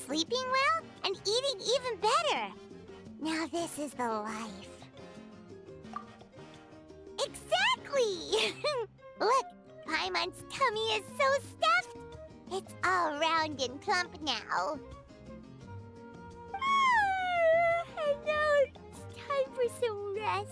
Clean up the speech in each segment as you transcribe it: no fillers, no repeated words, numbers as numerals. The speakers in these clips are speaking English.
sleeping well, and eating even better. Now this is the life. Exactly! Look, Paimon's tummy is so stuffed. It's all round and plump now. And now it's time for some rest.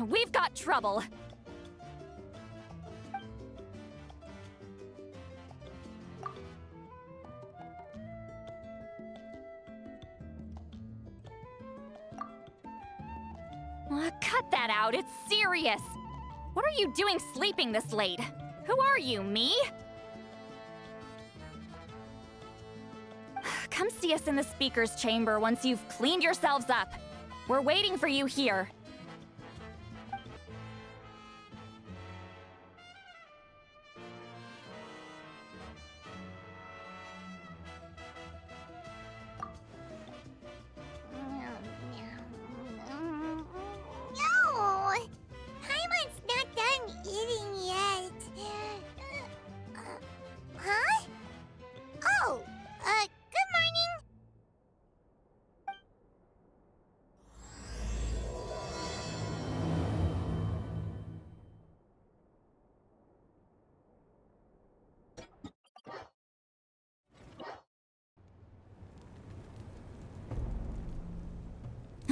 We've got trouble. Cut that out, it's serious. What are you doing sleeping this late? Who are you, me? Come see us in the speaker's chamber once you've cleaned yourselves up. We're waiting for you here.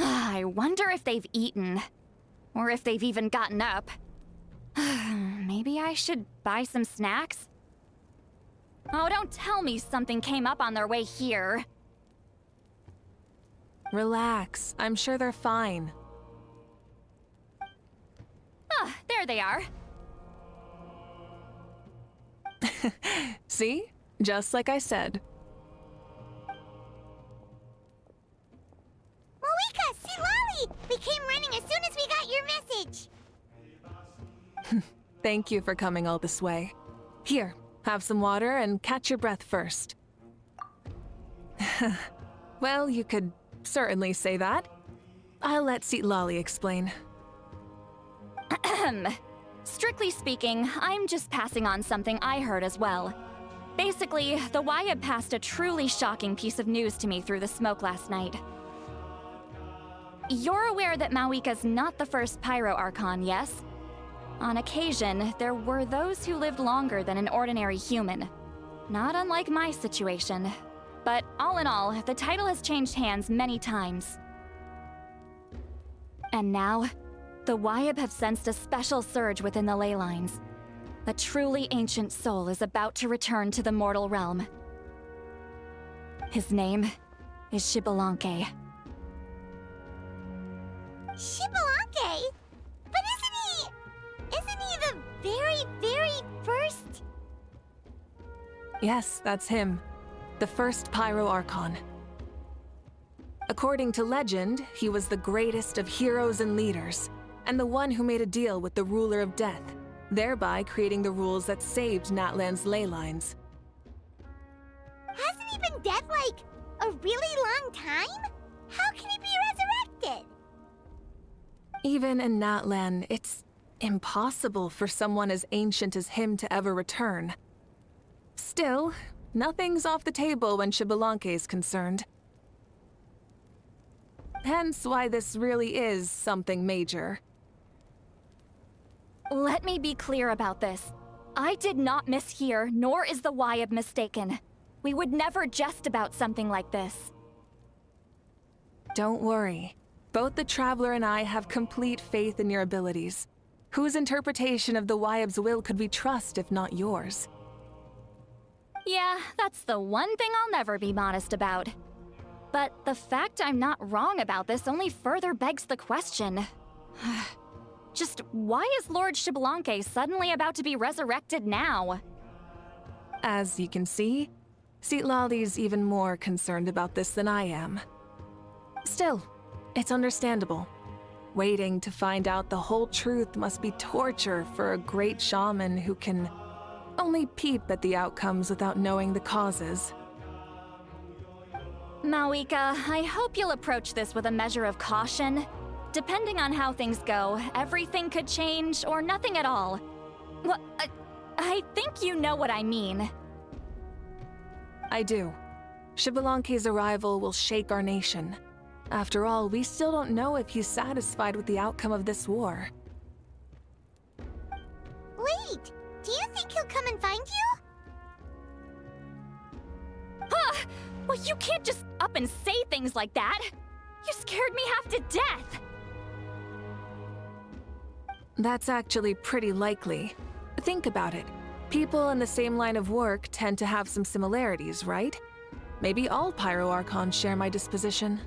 I wonder if they've eaten. Or if they've even gotten up. Maybe I should buy some snacks? Oh, don't tell me something came up on their way here. Relax. I'm sure they're fine. Ah, there they are. See? Just like I said. Mavuika, see Lolly! We came running as soon as we got your message. Thank you for coming all this way. Here, have some water and catch your breath first. Well, you could certainly say that. I'll let Lolly explain. Strictly speaking, I'm just passing on something I heard as well. Basically, the Wyatt passed a truly shocking piece of news to me through the smoke last night. You're aware that Mavuika's not the first Pyro Archon, yes? On occasion, there were those who lived longer than an ordinary human. Not unlike my situation. But all in all, the title has changed hands many times. And now, the Wyatt have sensed a special surge within the ley lines. A truly ancient soul is about to return to the mortal realm. His name is Xbalanque. Xbalanque? But isn't he the very, very first? Yes, that's him. The first Pyro Archon. According to legend, he was the greatest of heroes and leaders, and the one who made a deal with the ruler of death, thereby creating the rules that saved Natlan's ley lines. Hasn't he been dead like a really long time? How can he be resurrected? Even in Natlan, it's impossible for someone as ancient as him to ever return. Still, nothing's off the table when Xbalanque is concerned. Hence why this really is something major. Let me be clear about this. I did not mishear, nor is the Wyatt mistaken. We would never jest about something like this. Don't worry. Both the Traveler and I have complete faith in your abilities. Whose interpretation of the Wyatt's will could we trust if not yours? Yeah, that's the one thing I'll never be modest about. But the fact I'm not wrong about this only further begs the question. Just why is Lord Xbalanque suddenly about to be resurrected now? As you can see, Lolly's even more concerned about this than I am. Still, it's understandable. Waiting to find out the whole truth must be torture for a great shaman who can only peep at the outcomes without knowing the causes. Mavuika, I hope you'll approach this with a measure of caution. Depending on how things go, everything could change or nothing at all. Well, I think you know what I mean. I do. Xbalanque's arrival will shake our nation. After all, we still don't know if he's satisfied with the outcome of this war. Wait, do you think he'll come and find you? Huh! Well, you can't just up and say things like that. You scared me half to death. That's actually pretty likely. Think about it. People in the same line of work tend to have some similarities, right? Maybe all Pyroarchons share my disposition.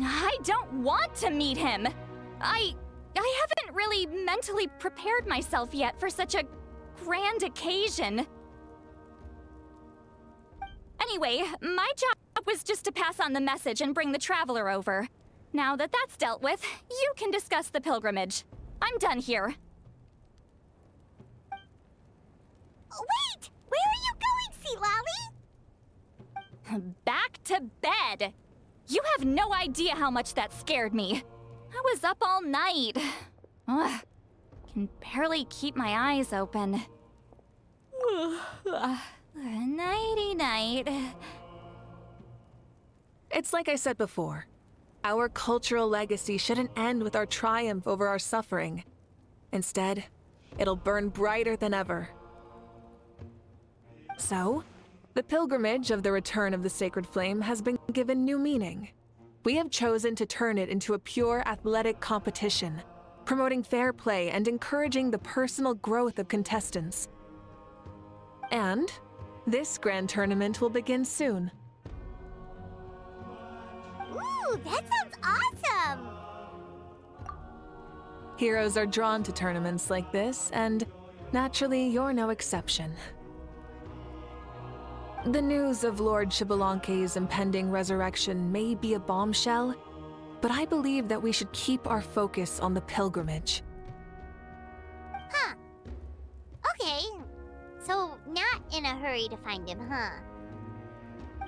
I don't want to meet him. I haven't really mentally prepared myself yet for such a grand occasion. Anyway, my job was just to pass on the message and bring the traveler over. Now that that's dealt with, you can discuss the pilgrimage. I'm done here. Wait! Where are you going, Sea Lolly? Back to bed! You have no idea how much that scared me. I was up all night. Ugh, can barely keep my eyes open. Nighty-night. It's like I said before. Our cultural legacy shouldn't end with our triumph over our suffering. Instead, it'll burn brighter than ever. So, the pilgrimage of the return of the sacred flame has been given new meaning. We have chosen to turn it into a pure athletic competition, promoting fair play and encouraging the personal growth of contestants. And this grand tournament will begin soon. Ooh, that sounds awesome! Heroes are drawn to tournaments like this, and naturally, you're no exception. The news of Lord Xbalanque's impending resurrection may be a bombshell, but I believe that we should keep our focus on the pilgrimage. Huh. Okay. So, not in a hurry to find him, huh?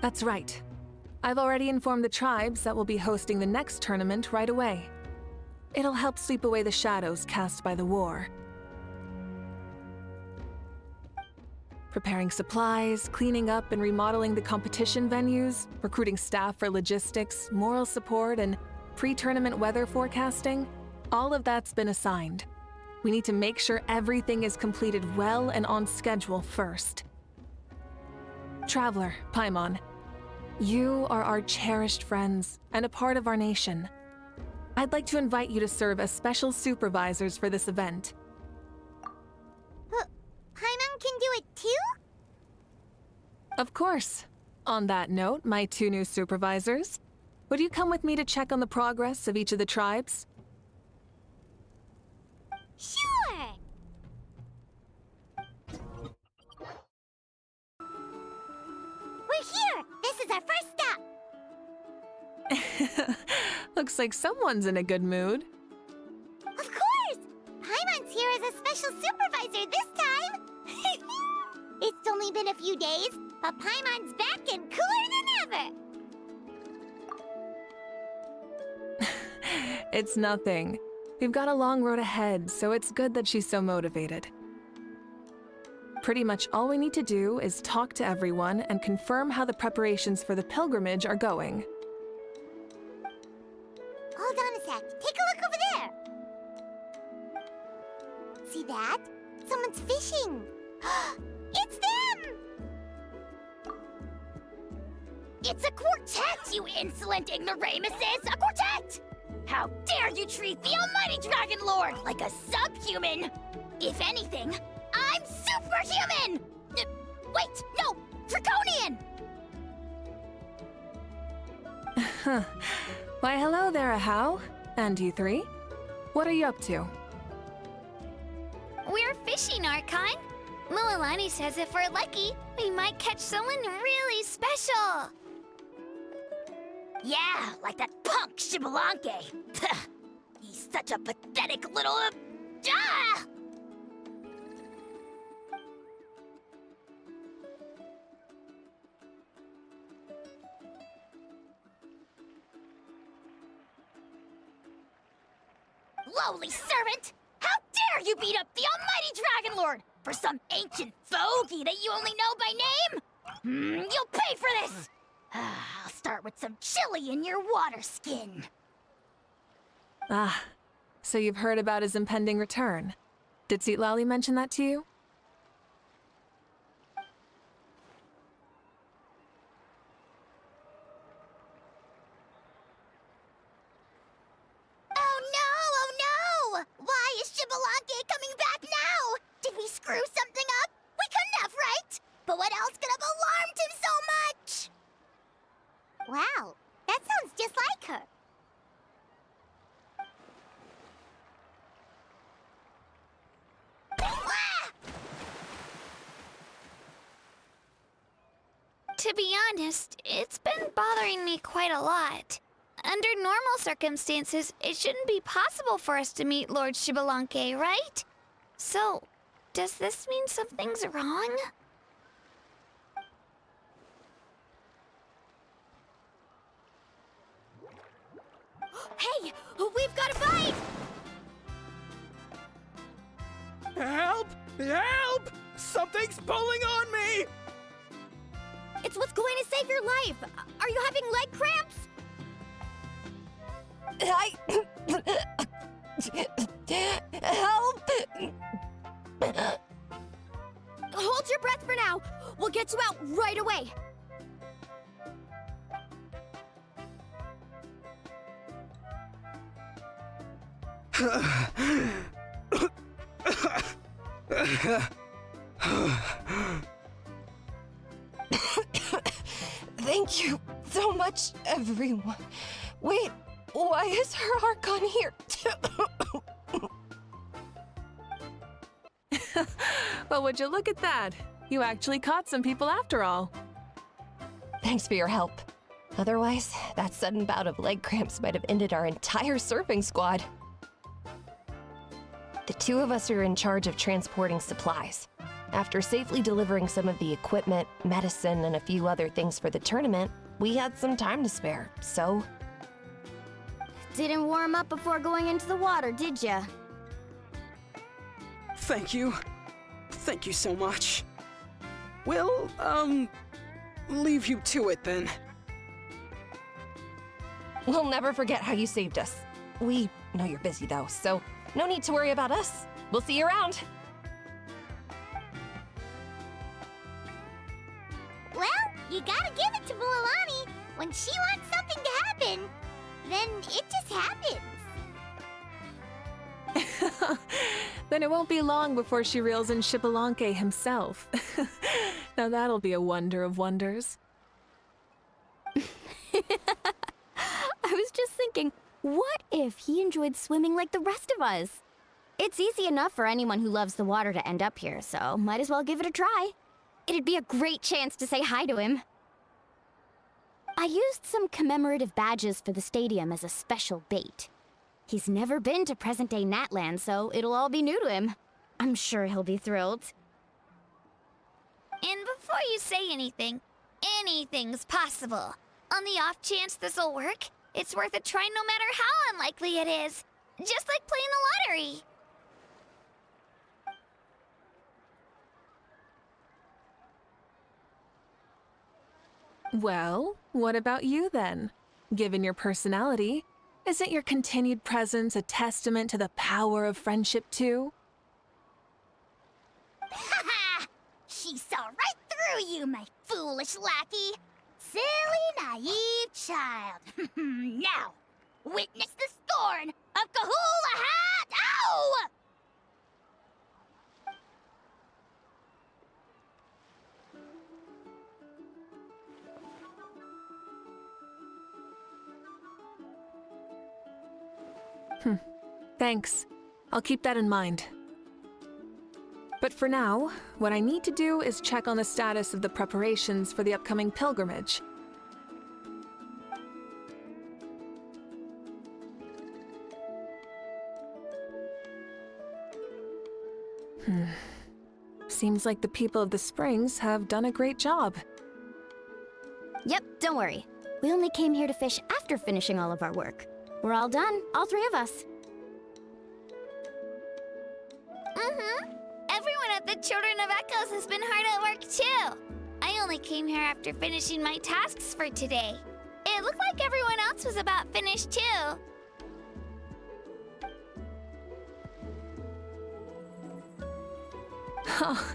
That's right. I've already informed the tribes that we'll be hosting the next tournament right away. It'll help sweep away the shadows cast by the war. Preparing supplies, cleaning up and remodeling the competition venues, recruiting staff for logistics, moral support, and pre-tournament weather forecasting, all of that's been assigned. We need to make sure everything is completed well and on schedule first. Traveler, Paimon, you are our cherished friends and a part of our nation. I'd like to invite you to serve as special supervisors for this event. Paimon can do it too? Of course. On that note, my two new supervisors, would you come with me to check on the progress of each of the tribes? Sure! We're here! This is our first stop! Looks like someone's in a good mood. Of course! Paimon's here as a special supervisor this time! It's only been a few days, but Paimon's back and cooler than ever! It's nothing. We've got a long road ahead, so it's good that she's so motivated. Pretty much all we need to do is talk to everyone and confirm how the preparations for the pilgrimage are going. Hold on a sec. Take a look over there! See that? Someone's fishing! It's them! It's a quartet, you insolent ignoramuses! A quartet! How dare you treat the almighty Dragon Lord like a subhuman! If anything, I'm superhuman! Wait, no! Draconian! Why, hello there, Ahau. And you three? What are you up to? We're fishing, Archon. Mualani says if we're lucky, we might catch someone really special. Yeah, like that punk Xbalanque. He's such a pathetic little... lowly servant! How dare you beat up the almighty Dragon Lord for some ancient fogey that you only know by name? You'll pay for this! I'll start with some chili in your water skin. Ah, so you've heard about his impending return. Did Lali mention that to you? Oh no! Why is Shibalanke coming back now? Did we screw something up? We couldn't have, right? But what else could have alarmed him so much? Wow, that sounds just like her. To be honest, it's been bothering me quite a lot. Under normal circumstances, it shouldn't be possible for us to meet Lord Shibalanke, right? So, does this mean something's wrong? Hey, we've got a bite! Help! Help! Something's pulling on me! It's what's going to save your life! Are you having leg cramps? Help! Hold your breath for now. We'll get you out right away. Thank you so much, everyone. Wait, why is her heart gone here? Well, would you look at that? You actually caught some people after all. Thanks for your help. Otherwise, that sudden bout of leg cramps might have ended our entire surfing squad. The two of us are in charge of transporting supplies. After safely delivering some of the equipment, medicine, and a few other things for the tournament, we had some time to spare, so... Didn't warm up before going into the water, did ya? Thank you. Thank you so much. We'll, leave you to it then. We'll never forget how you saved us. We know you're busy though, so no need to worry about us. We'll see you around. Well, you gotta give it to Mualani. When she wants something to happen, then it just happens. Then it won't be long before she reels in Shibalanke himself. Now that'll be a wonder of wonders. I was just thinking, what if he enjoyed swimming like the rest of us? It's easy enough for anyone who loves the water to end up here, so might as well give it a try. It'd be a great chance to say hi to him. I used some commemorative badges for the stadium as a special bait. He's never been to present-day Natlan, so it'll all be new to him. I'm sure he'll be thrilled. And before you say anything, anything's possible. On the off chance this'll work, it's worth a try no matter how unlikely it is. Just like playing the lottery. Well, what about you then? Given your personality, isn't your continued presence a testament to the power of friendship too? Ha ha! She saw right through you, my foolish lackey. Silly, naive child. Now, witness the scorn of Kahula Hat! Ow! Thanks. I'll keep that in mind. But for now, what I need to do is check on the status of the preparations for the upcoming pilgrimage. Seems like the people of the Springs have done a great job. Yep, don't worry. We only came here to fish after finishing all of our work. We're all done, all three of us. Everyone at the Children of Echoes has been hard at work too. I only came here after finishing my tasks for today. It looked like everyone else was about finished too. Oh,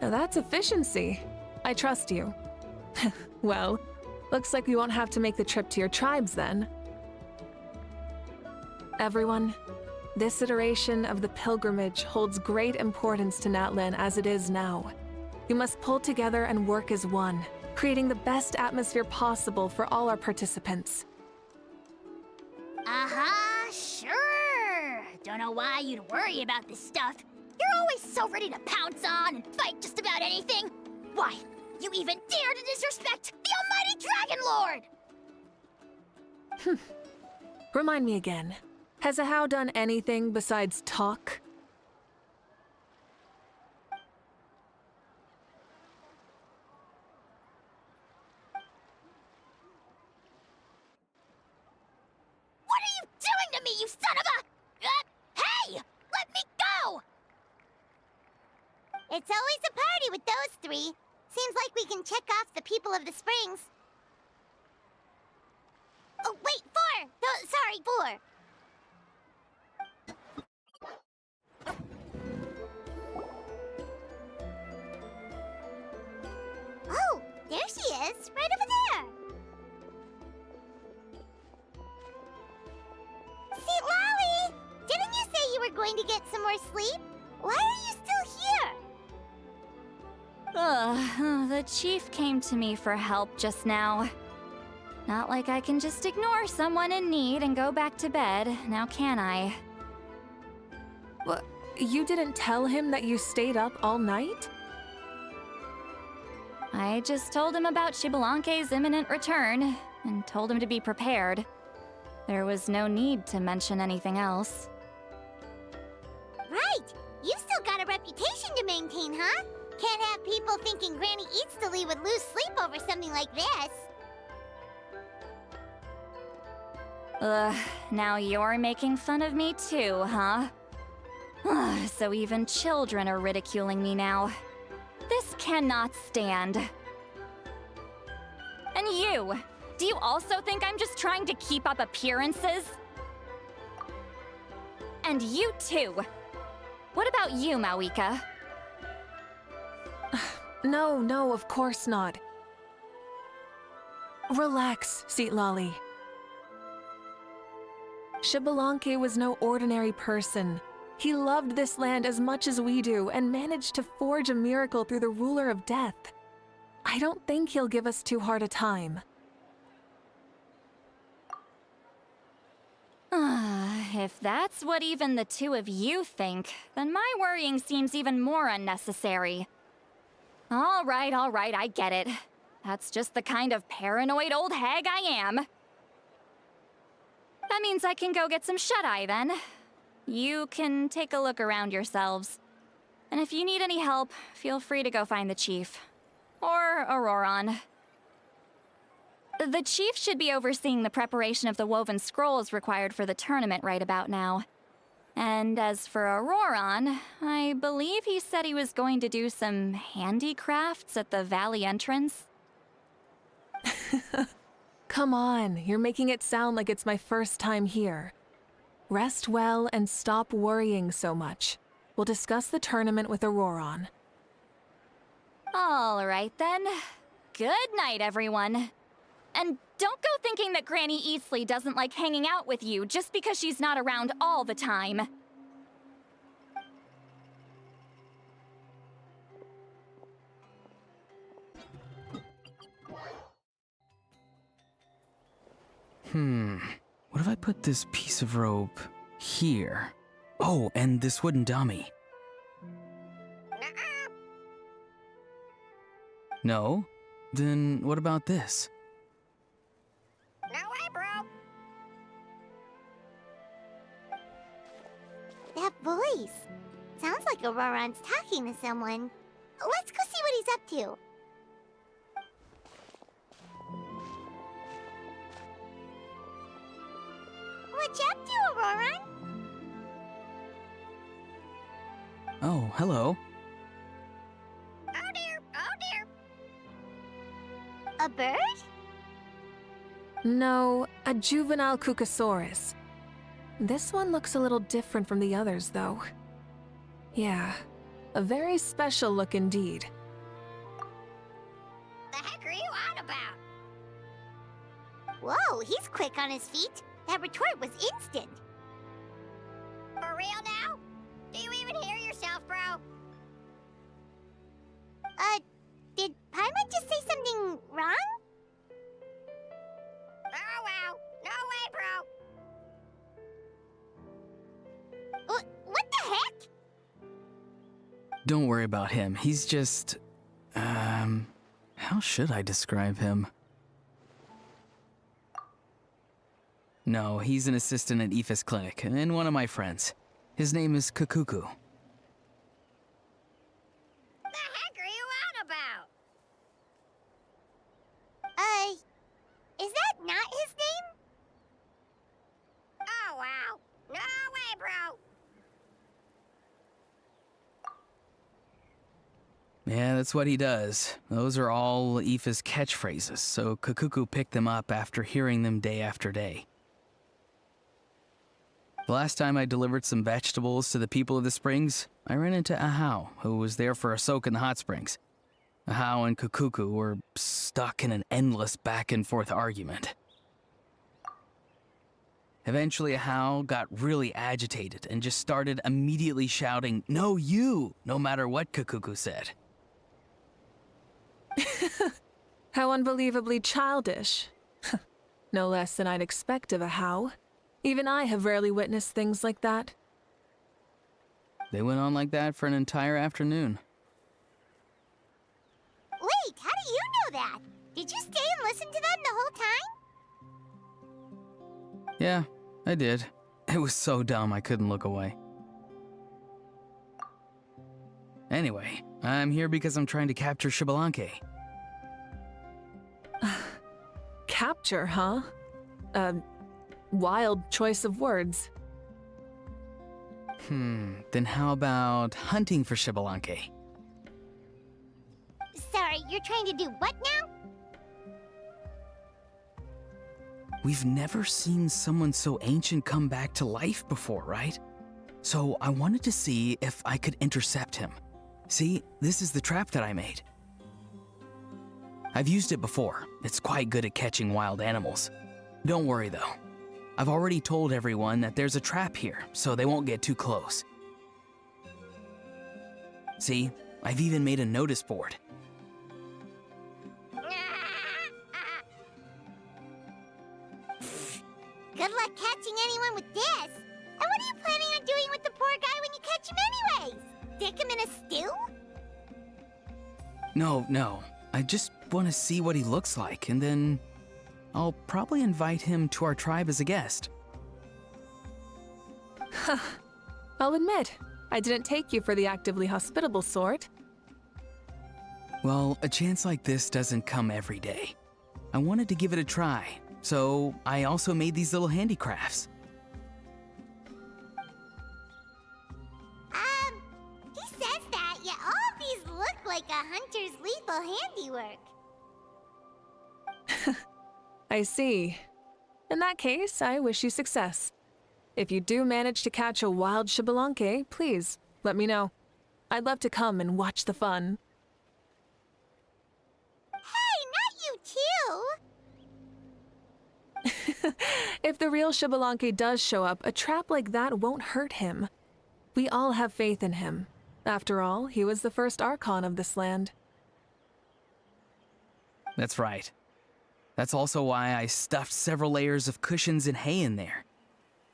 now that's efficiency. I trust you. Well, looks like we won't have to make the trip to your tribes then. Everyone, this iteration of the pilgrimage holds great importance to Natlan as it is now. We must pull together and work as one, creating the best atmosphere possible for all our participants. Sure. Don't know why you'd worry about this stuff. You're always so ready to pounce on and fight just about anything. Why, you even dare to disrespect the almighty Dragon Lord! Remind me again, has Ahau done anything besides talk? What are you doing to me, you son of a... hey! Let me go! It's always a party with those three. Seems like we can check off the people of the springs. Oh, wait, four! Sorry, four. Oh, there she is, right over there. See, Lolly, didn't you say you were going to get some more sleep? Why are you still here? The chief came to me for help just now. Not like I can just ignore someone in need and go back to bed, now can I? What? You didn't tell him that you stayed up all night? I just told him about Xbalanque's imminent return, and told him to be prepared. There was no need to mention anything else. Right! You've still got a reputation to maintain, huh? Can't have people thinking Granny Eatstily would lose sleep over something like this. Now you're making fun of me too, huh? So even children are ridiculing me now. This cannot stand. And you! Do you also think I'm just trying to keep up appearances? And you too! What about you, Mavuika? No, of course not. Relax, Seatlolly. Xbalanque was no ordinary person. He loved this land as much as we do and managed to forge a miracle through the ruler of death. I don't think he'll give us too hard a time. If that's what even the two of you think, then my worrying seems even more unnecessary. All right, I get it. That's just the kind of paranoid old hag I am. That means I can go get some shut-eye then. You can take a look around yourselves. And if you need any help, feel free to go find the chief. Or Auroron. The chief should be overseeing the preparation of the woven scrolls required for the tournament right about now. And as for Auroron, I believe he said he was going to do some handicrafts at the valley entrance. Come on, you're making it sound like it's my first time here. Rest well and stop worrying so much. We'll discuss the tournament with Auroron. All right then. Good night, everyone. And don't go thinking that Granny Eatsley doesn't like hanging out with you just because she's not around all the time. What if I put this piece of rope here? Oh, and this wooden dummy. No? Then what about this? No way, bro. That voice. Sounds like Auroron's talking to someone. Let's go see what he's up to. What you up to, Auroron? Oh, hello. Oh dear, oh dear. A bird? No, a juvenile Cucosaurus. This one looks a little different from the others, though. Yeah, a very special look indeed. The heck are you on about? Whoa, he's quick on his feet. That retort was instant. For real now? Do you even hear yourself, bro? Did Paimon just say something wrong? Oh wow, no way, bro. What the heck? Don't worry about him. He's just... how should I describe him? No, he's an assistant at Aoife's clinic, and one of my friends. His name is Kukuku. The heck are you on about? Is that not his name? Oh wow, no way, bro. Yeah, that's what he does. Those are all Aoife's catchphrases, so Kukuku picked them up after hearing them day after day. The last time I delivered some vegetables to the people of the springs, I ran into Ahau, who was there for a soak in the hot springs. Ahau and Kukuku were stuck in an endless back-and-forth argument. Eventually, Ahau got really agitated and just started immediately shouting, "No, you!" no matter what Kukuku said. How unbelievably childish. No less than I'd expect of a How. Even I have rarely witnessed things like that. They went on like that for an entire afternoon. Wait, how do you know that? Did you stay and listen to them the whole time? Yeah, I did. It was so dumb I couldn't look away. Anyway, I'm here because I'm trying to capture Xbalanque. Capture, huh? Wild choice of words. Then how about hunting for Xbalanque? Sorry, you're trying to do what now? We've never seen someone so ancient come back to life before, right? So I wanted to see if I could intercept him. See, this is the trap that I made. I've used it before. It's quite good at catching wild animals. Don't worry though. I've already told everyone that there's a trap here, so they won't get too close. See, I've even made a notice board. Good luck catching anyone with this. And what are you planning on doing with the poor guy when you catch him anyways? Stick him in a stew? No. I just want to see what he looks like, and then I'll probably invite him to our tribe as a guest. I'll admit, I didn't take you for the actively hospitable sort. Well, a chance like this doesn't come every day. I wanted to give it a try, so I also made these little handicrafts. He says that, yet all of these look like a hunter's lethal handiwork. I see. In that case, I wish you success. If you do manage to catch a wild Xbalanque, please, let me know. I'd love to come and watch the fun. Hey, not you too! If the real Xbalanque does show up, a trap like that won't hurt him. We all have faith in him. After all, he was the first Archon of this land. That's right. That's also why I stuffed several layers of cushions and hay in there.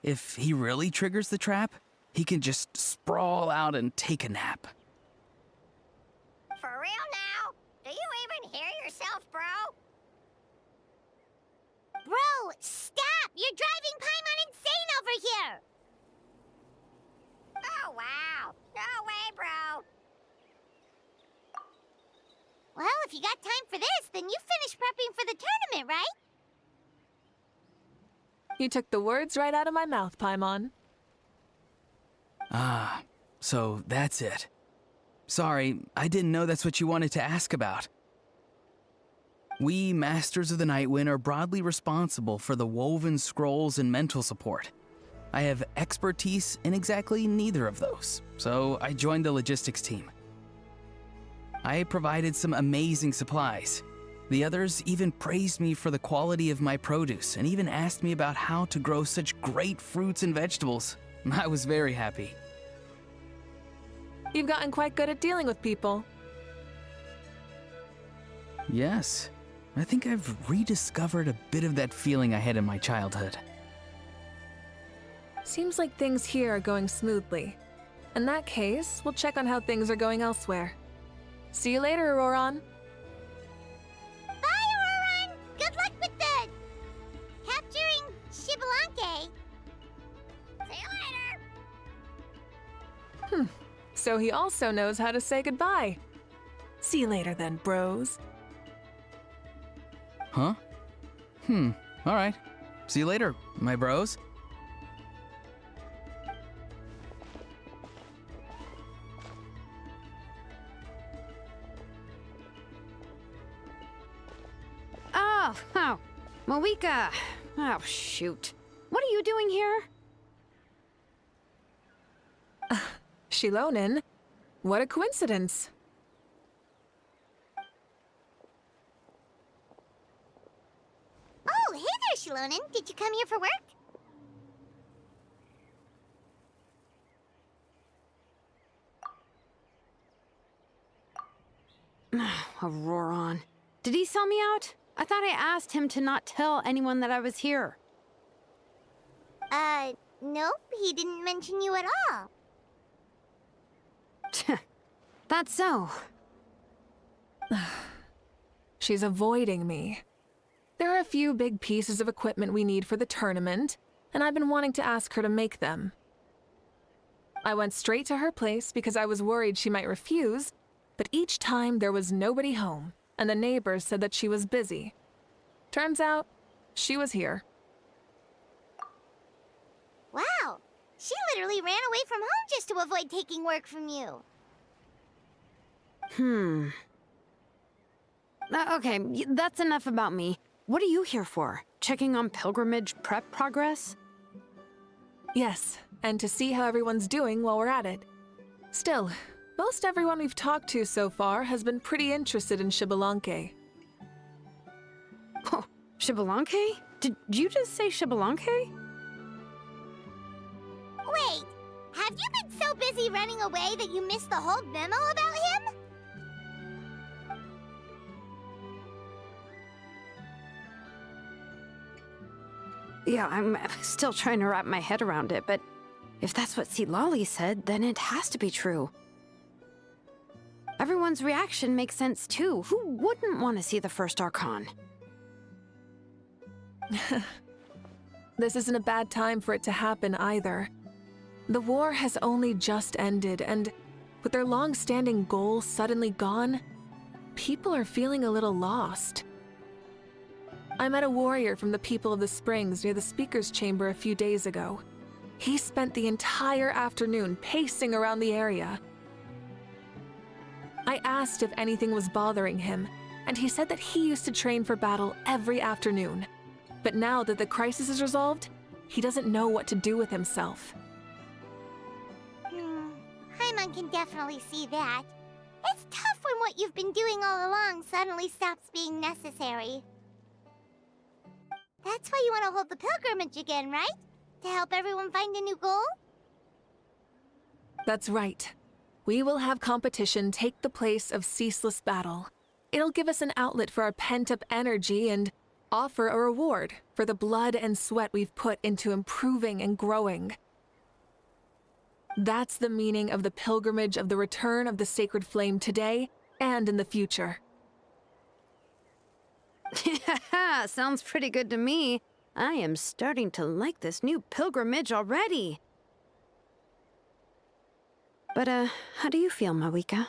If he really triggers the trap, he can just sprawl out and take a nap. For real now? Do you even hear yourself, bro? Bro, stop! You're driving Paimon insane over here! Oh wow, no way, bro. Well, if you got time for this, then you finished prepping for the tournament, right? You took the words right out of my mouth, Paimon. Ah, so that's it. Sorry, I didn't know that's what you wanted to ask about. We Masters of the Nightwind are broadly responsible for the woven scrolls and mental support. I have expertise in exactly neither of those, so I joined the logistics team. I provided some amazing supplies. The others even praised me for the quality of my produce and even asked me about how to grow such great fruits and vegetables. I was very happy. You've gotten quite good at dealing with people. Yes, I think I've rediscovered a bit of that feeling I had in my childhood. Seems like things here are going smoothly. In that case, we'll check on how things are going elsewhere. See you later, Auroran. Bye, Auroran! Good luck with the capturing Xbalanque. See you later! So he also knows how to say goodbye. See you later then, bros. Huh? Alright. See you later, my bros. Oh, Mavuika. Oh, shoot. What are you doing here? Shilonen, what a coincidence. Oh, hey there, Shilonen. Did you come here for work? Auroran. Did he sell me out? I thought I asked him to not tell anyone that I was here. Nope, he didn't mention you at all. That's so. She's avoiding me. There are a few big pieces of equipment we need for the tournament, and I've been wanting to ask her to make them. I went straight to her place because I was worried she might refuse, but each time there was nobody home, and the neighbors said that she was busy. Turns out, she was here. Wow, she literally ran away from home just to avoid taking work from you. Okay, that's enough about me. What are you here for? Checking on pilgrimage prep progress? Yes, and to see how everyone's doing while we're at it. Still, most everyone we've talked to so far has been pretty interested in Xbalanque. Oh, Xbalanque? Did you just say Xbalanque? Wait, have you been so busy running away that you missed the whole memo about him? Yeah, I'm still trying to wrap my head around it, but if that's what Lolly said, then it has to be true. Everyone's reaction makes sense too. Who wouldn't want to see the first Archon? This isn't a bad time for it to happen either. The war has only just ended, and with their long-standing goal suddenly gone, people are feeling a little lost. I met a warrior from the People of the Springs near the Speaker's Chamber a few days ago. He spent the entire afternoon pacing around the area. I asked if anything was bothering him, and he said that he used to train for battle every afternoon. But now that the crisis is resolved, he doesn't know what to do with himself. Paimon can definitely see that. It's tough when what you've been doing all along suddenly stops being necessary. That's why you want to hold the pilgrimage again, right? To help everyone find a new goal? That's right. We will have competition take the place of ceaseless battle. It'll give us an outlet for our pent-up energy and offer a reward for the blood and sweat we've put into improving and growing. That's the meaning of the pilgrimage of the return of the sacred flame today and in the future. Sounds pretty good to me. I am starting to like this new pilgrimage already. But, how do you feel, Mavuika?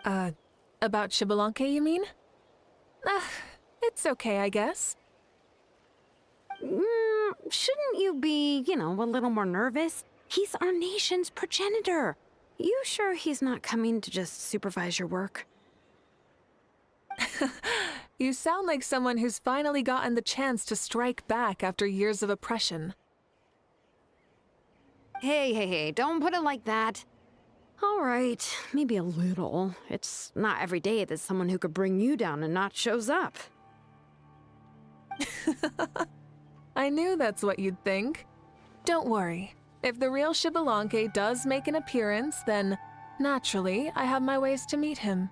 About Xbalanque, you mean? It's okay, I guess. Shouldn't you be, a little more nervous? He's our nation's progenitor. You sure he's not coming to just supervise your work? You sound like someone who's finally gotten the chance to strike back after years of oppression. Hey, don't put it like that. All right, maybe a little. It's not every day that someone who could bring you down a notch shows up. I knew that's what you'd think. Don't worry. If the real Xbalanque does make an appearance, then naturally I have my ways to meet him.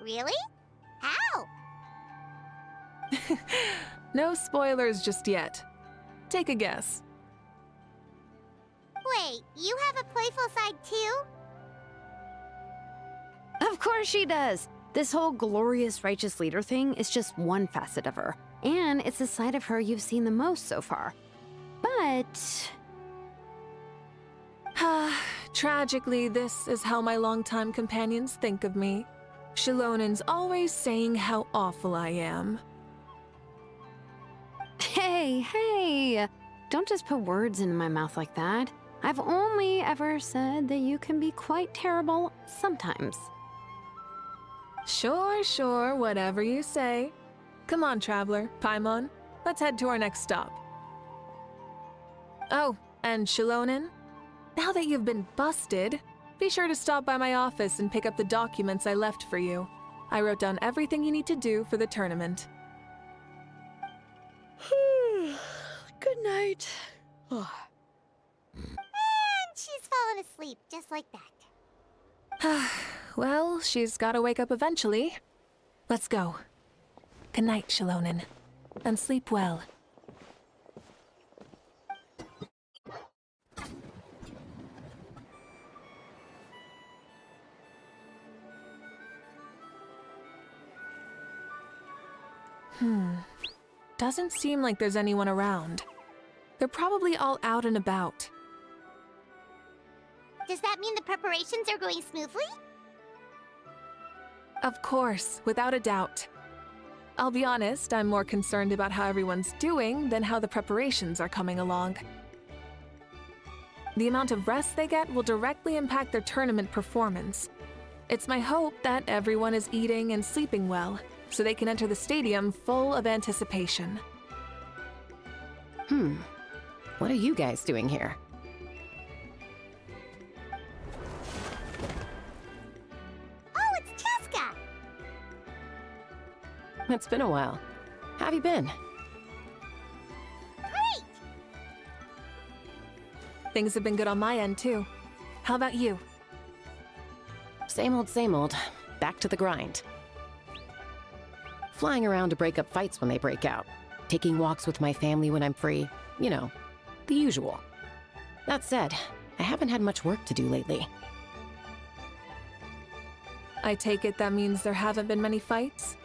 Really? How? No spoilers just yet. Take a guess. Wait, you have a playful side too? Of course she does. This whole glorious righteous leader thing is just one facet of her. And it's the side of her you've seen the most so far. But... Tragically, this is how my longtime companions think of me. Shilonen's always saying how awful I am. Hey, don't just put words into my mouth like that. I've only ever said that you can be quite terrible sometimes. Sure, whatever you say. Come on, traveler, Paimon. Let's head to our next stop. Oh, and Shilonen, now that you've been busted, be sure to stop by my office and pick up the documents I left for you. I wrote down everything you need to do for the tournament. Good night. And she's fallen asleep just like that. Well, she's gotta wake up eventually. Let's go. Good night, Shilonen. And sleep well. Doesn't seem like there's anyone around. They're probably all out and about. Does that mean the preparations are going smoothly? Of course, without a doubt. I'll be honest, I'm more concerned about how everyone's doing than how the preparations are coming along. The amount of rest they get will directly impact their tournament performance. It's my hope that everyone is eating and sleeping well, so they can enter the stadium full of anticipation. What are you guys doing here? Oh, it's Cheska! It's been a while. How have you been? Great! Things have been good on my end, too. How about you? Same old. Back to the grind. Flying around to break up fights when they break out. Taking walks with my family when I'm free. You know, the usual. That said, I haven't had much work to do lately. I take it that means there haven't been many fights?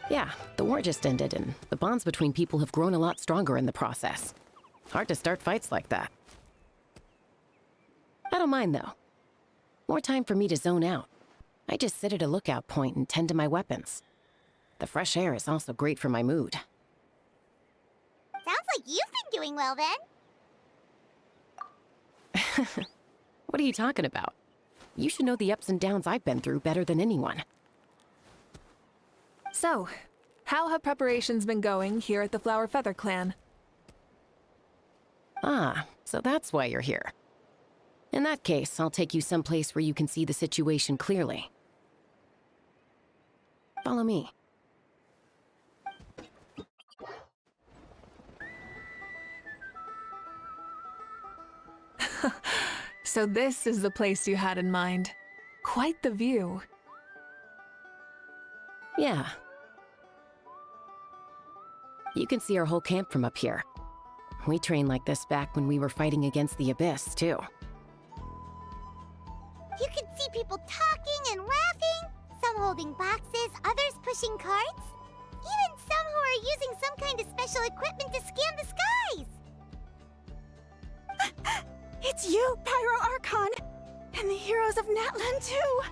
Yeah, the war just ended, and the bonds between people have grown a lot stronger in the process. Hard to start fights like that. I don't mind, though. More time for me to zone out. I just sit at a lookout point and tend to my weapons. The fresh air is also great for my mood. Sounds like you've been doing well then. What are you talking about? You should know the ups and downs I've been through better than anyone. So, how have preparations been going here at the Flower Feather Clan? Ah, so that's why you're here. In that case, I'll take you someplace where you can see the situation clearly. Follow me. So this is the place you had in mind. Quite the view. Yeah. You can see our whole camp from up here. We trained like this back when we were fighting against the Abyss, too. You can see people talking and laughing, some holding boxes, others pushing carts, even some who are using some kind of special equipment to scan the skies. It's you, Pyro Archon! And the heroes of Natlan, too!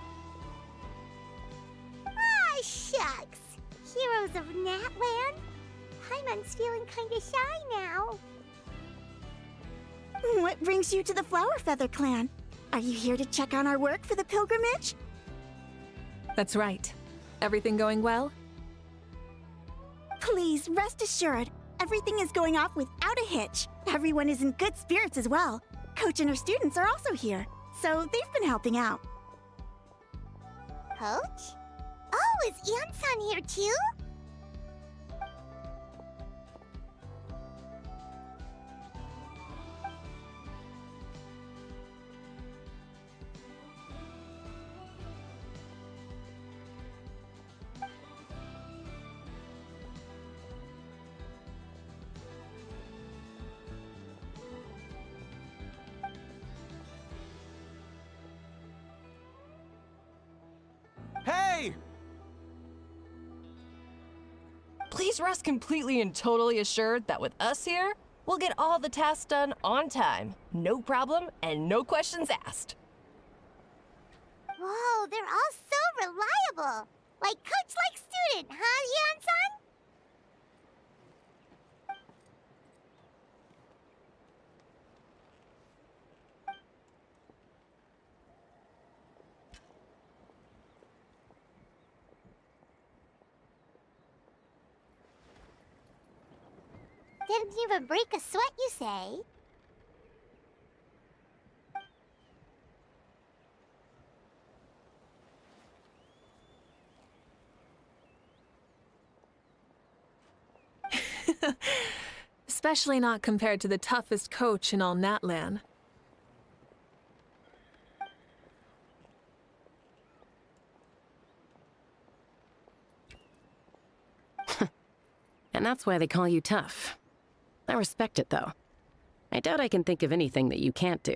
Ah, shucks. Heroes of Natlan? Paimon's feeling kinda shy now. what brings you to the Flower Feather Clan? Are you here to check on our work for the pilgrimage? That's right. Everything going well? Please, rest assured, everything is going off without a hitch. Everyone is in good spirits as well. Coach and her students are also here, so they've been helping out. Coach? Oh, is Ian-san here too? Hey! Please rest completely and totally assured that with us here, we'll get all the tasks done on time. No problem and no questions asked. Whoa, they're all so reliable. Like coach like student, huh, Ian-san? Didn't even break a sweat, you say? Especially not compared to the toughest coach in all Natlan. And that's why they call you tough. I respect it, though. I doubt I can think of anything that you can't do.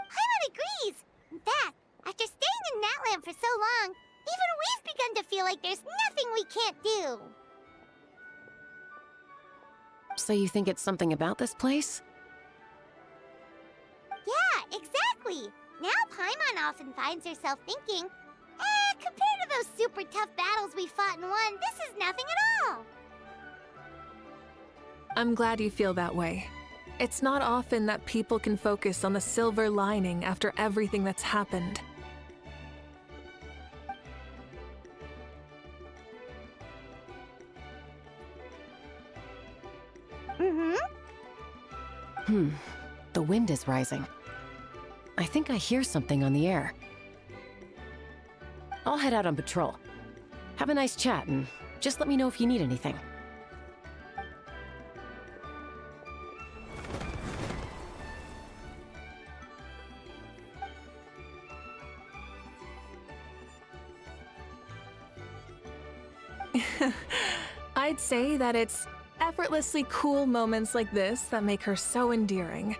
Paimon agrees! In fact, after staying in Natlan for so long, even we've begun to feel like there's nothing we can't do. So you think it's something about this place? Yeah, exactly! Now Paimon often finds herself thinking, compared to those super tough battles we fought and won, this is nothing at all! I'm glad you feel that way. It's not often that people can focus on the silver lining after everything that's happened. The wind is rising. I think I hear something on the air. I'll head out on patrol. Have a nice chat and just let me know if you need anything. I'd say that it's effortlessly cool moments like this that make her so endearing.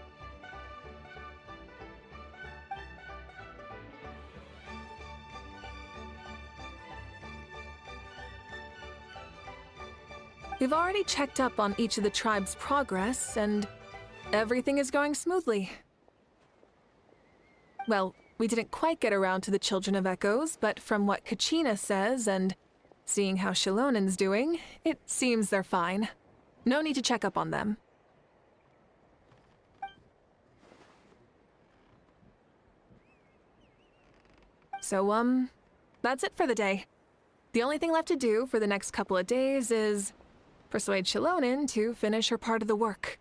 We've already checked up on each of the tribe's progress, and everything is going smoothly. Well, we didn't quite get around to the Children of Echoes, but from what Kachina says and seeing how Shilonen's doing, it seems they're fine. No need to check up on them. So, that's it for the day. The only thing left to do for the next couple of days is persuade Shilonen to finish her part of the work.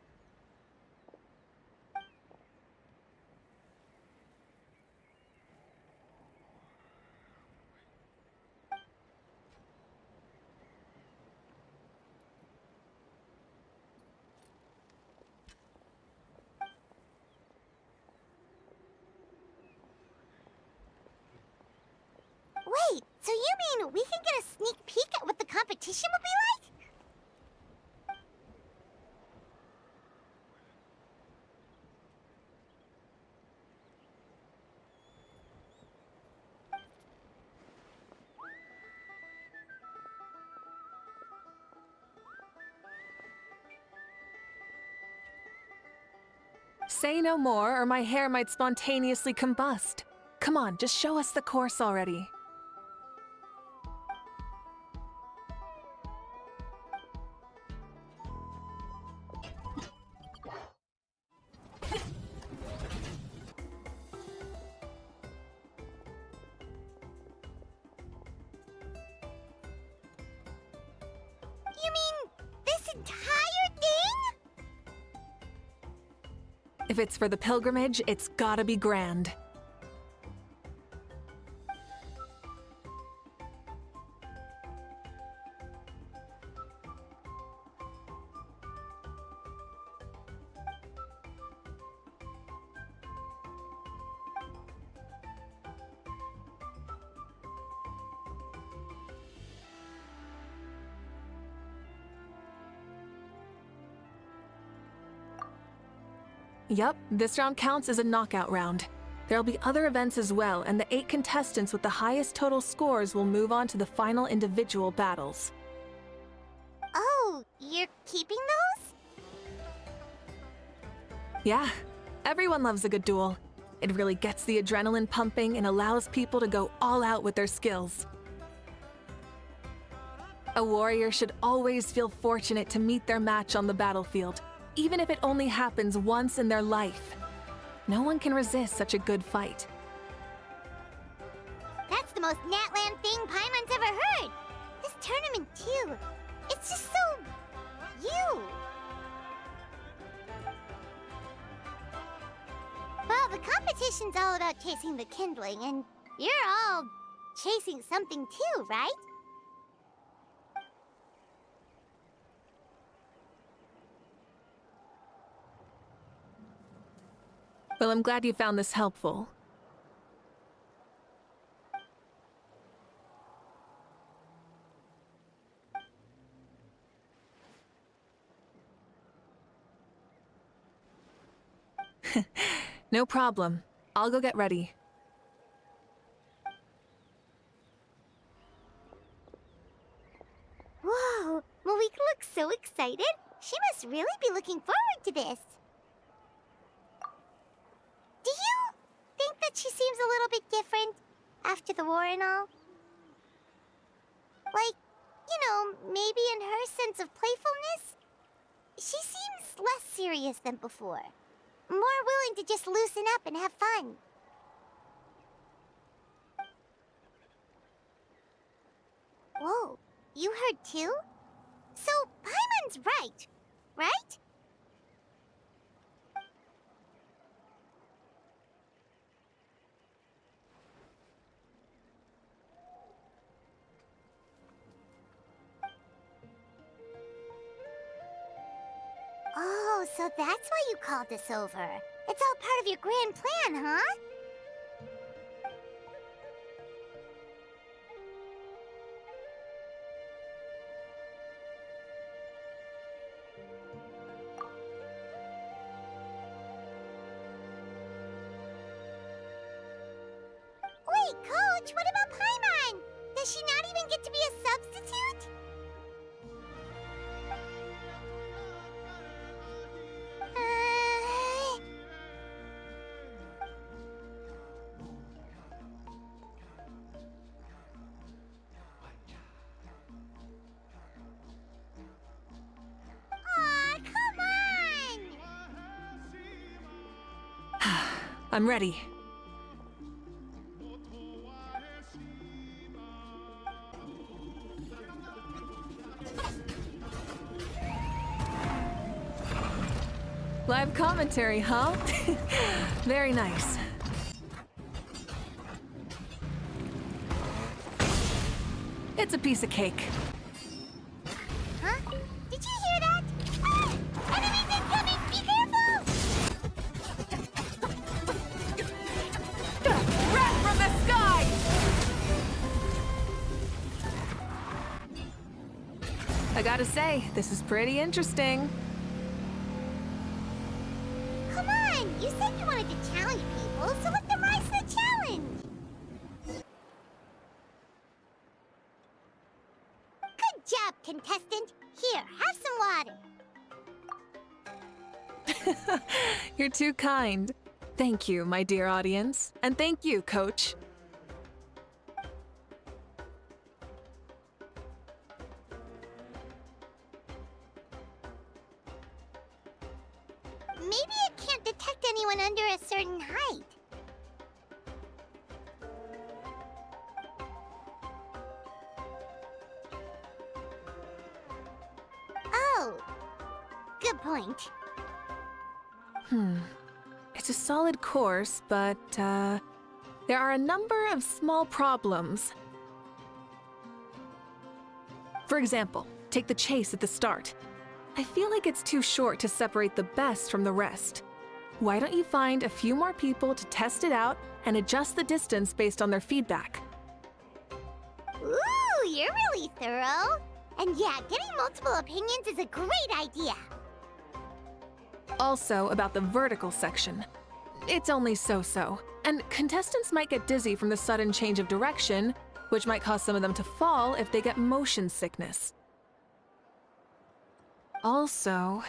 Wait, so you mean we can get a sneak peek at what the competition will be like? Say no more, or my hair might spontaneously combust. Come on, just show us the course already. If it's for the pilgrimage, it's gotta be grand. Yup, this round counts as a knockout round. There'll be other events as well, and the 8 contestants with the highest total scores will move on to the final individual battles. Oh, you're keeping those? Yeah, everyone loves a good duel. It really gets the adrenaline pumping and allows people to go all out with their skills. A warrior should always feel fortunate to meet their match on the battlefield, even if it only happens once in their life. No one can resist such a good fight. That's the most natlan thing Paimon's ever heard. This tournament, too. It's just so... you. Well, the competition's all about chasing the kindling, and you're all chasing something too, right? Well, I'm glad you found this helpful. No problem. I'll go get ready. Whoa, Mavuika looks so excited. She must really be looking forward to this. Do you think that she seems a little bit different after the war and all? Like, you know, maybe in her sense of playfulness? She seems less serious than before. More willing to just loosen up and have fun. Whoa, you heard too? So, Paimon's right, right? Oh, so that's why you called us over. It's all part of your grand plan, huh? Wait, Coach, what about Paimon? Does she not even get to be a substitute? Aw, come on! I'm ready. Live commentary, huh? Very nice. It's a piece of cake. Huh? Did you hear that? Ah! Enemies incoming! Be careful! Rat from the sky! I gotta say, this is pretty interesting. Come on! You said you wanted to challenge people, so let them rise to the challenge! Good job, contestant! Here, have some water! You're too kind. Thank you, my dear audience. And thank you, Coach. Maybe it can't detect anyone under a certain height. Oh, good point. It's a solid course, but there are a number of small problems. For example, take the chase at the start. I feel like it's too short to separate the best from the rest. Why don't you find a few more people to test it out and adjust the distance based on their feedback? Ooh, you're really thorough. And yeah, getting multiple opinions is a great idea. Also, about the vertical section. It's only so-so, and contestants might get dizzy from the sudden change of direction, which might cause some of them to fall if they get motion sickness. Also,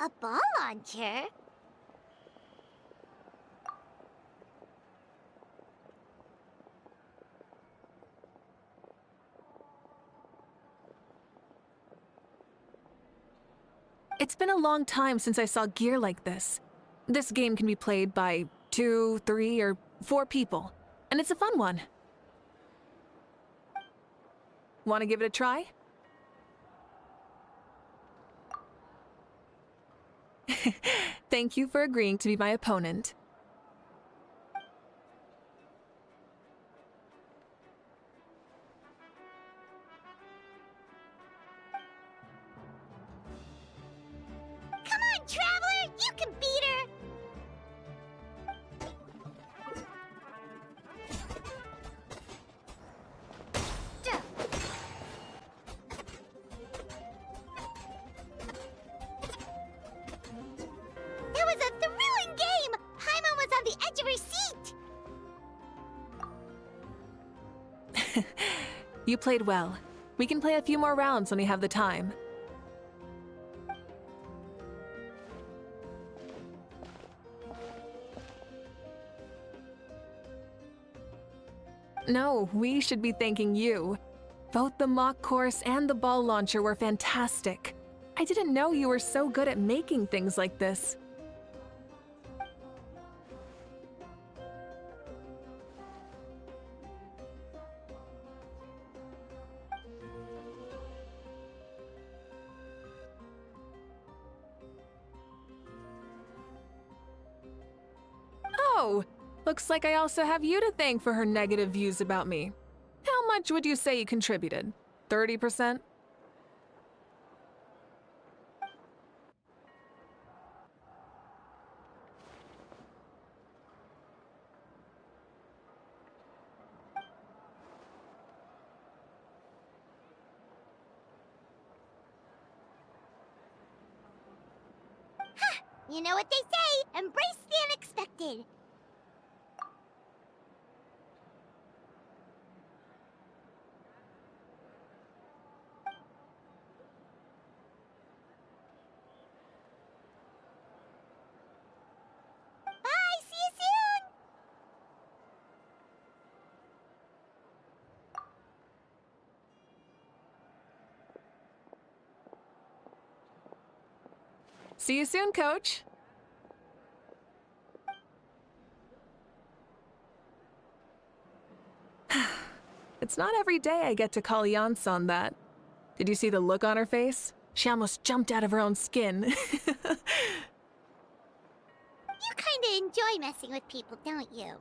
A ball launcher? it's been a long time since I saw gear like this. This game can be played by 2, 3, or 4 people, and it's a fun one. Want to give it a try? Thank you for agreeing to be my opponent. Come on, Traveler! You can beat her! Duh. That was a thrilling game! Paimon was on the edge of her seat! You played well. We can play a few more rounds when we have the time. No, we should be thanking you. Both the mock course and the ball launcher were fantastic. I didn't know you were so good at making things like this. Oh, looks like I also have you to thank for her negative views about me. How much would you say you contributed? 30%? You know what they say, embrace the unexpected. Bye, see you soon! See you soon, Coach. It's not every day I get to call Yansan that. Did you see the look on her face? She almost jumped out of her own skin. You kinda enjoy messing with people, don't you?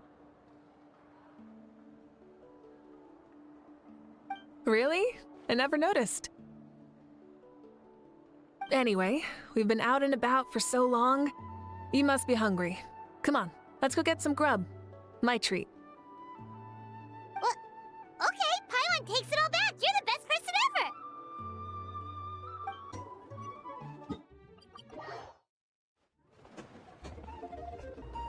Really? I never noticed. Anyway, we've been out and about for so long. You must be hungry. Come on, let's go get some grub. My treat. What? Okay, Paimon takes it all back. You're the best person ever.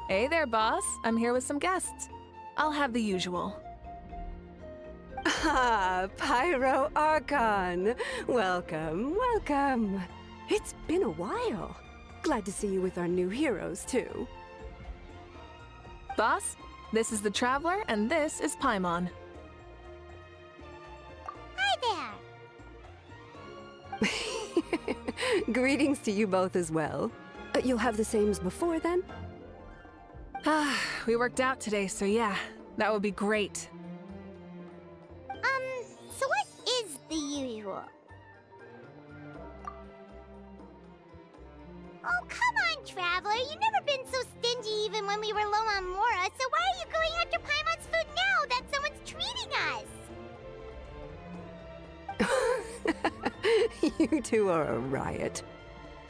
Hey there, boss. I'm here with some guests. I'll have the usual. Ah, Pyro Archon! Welcome, welcome. It's been a while. Glad to see you with our new heroes, too. Boss, this is the Traveler, and this is Paimon. Hi there. Greetings to you both as well. You'll have the same as before, then? We worked out today, so yeah, that would be great. So what is the usual? Oh, come on, Traveler. You've never been so stingy even when we were low on Mora, so why are you going after Paimon's food now that someone's treating us? You two are a riot.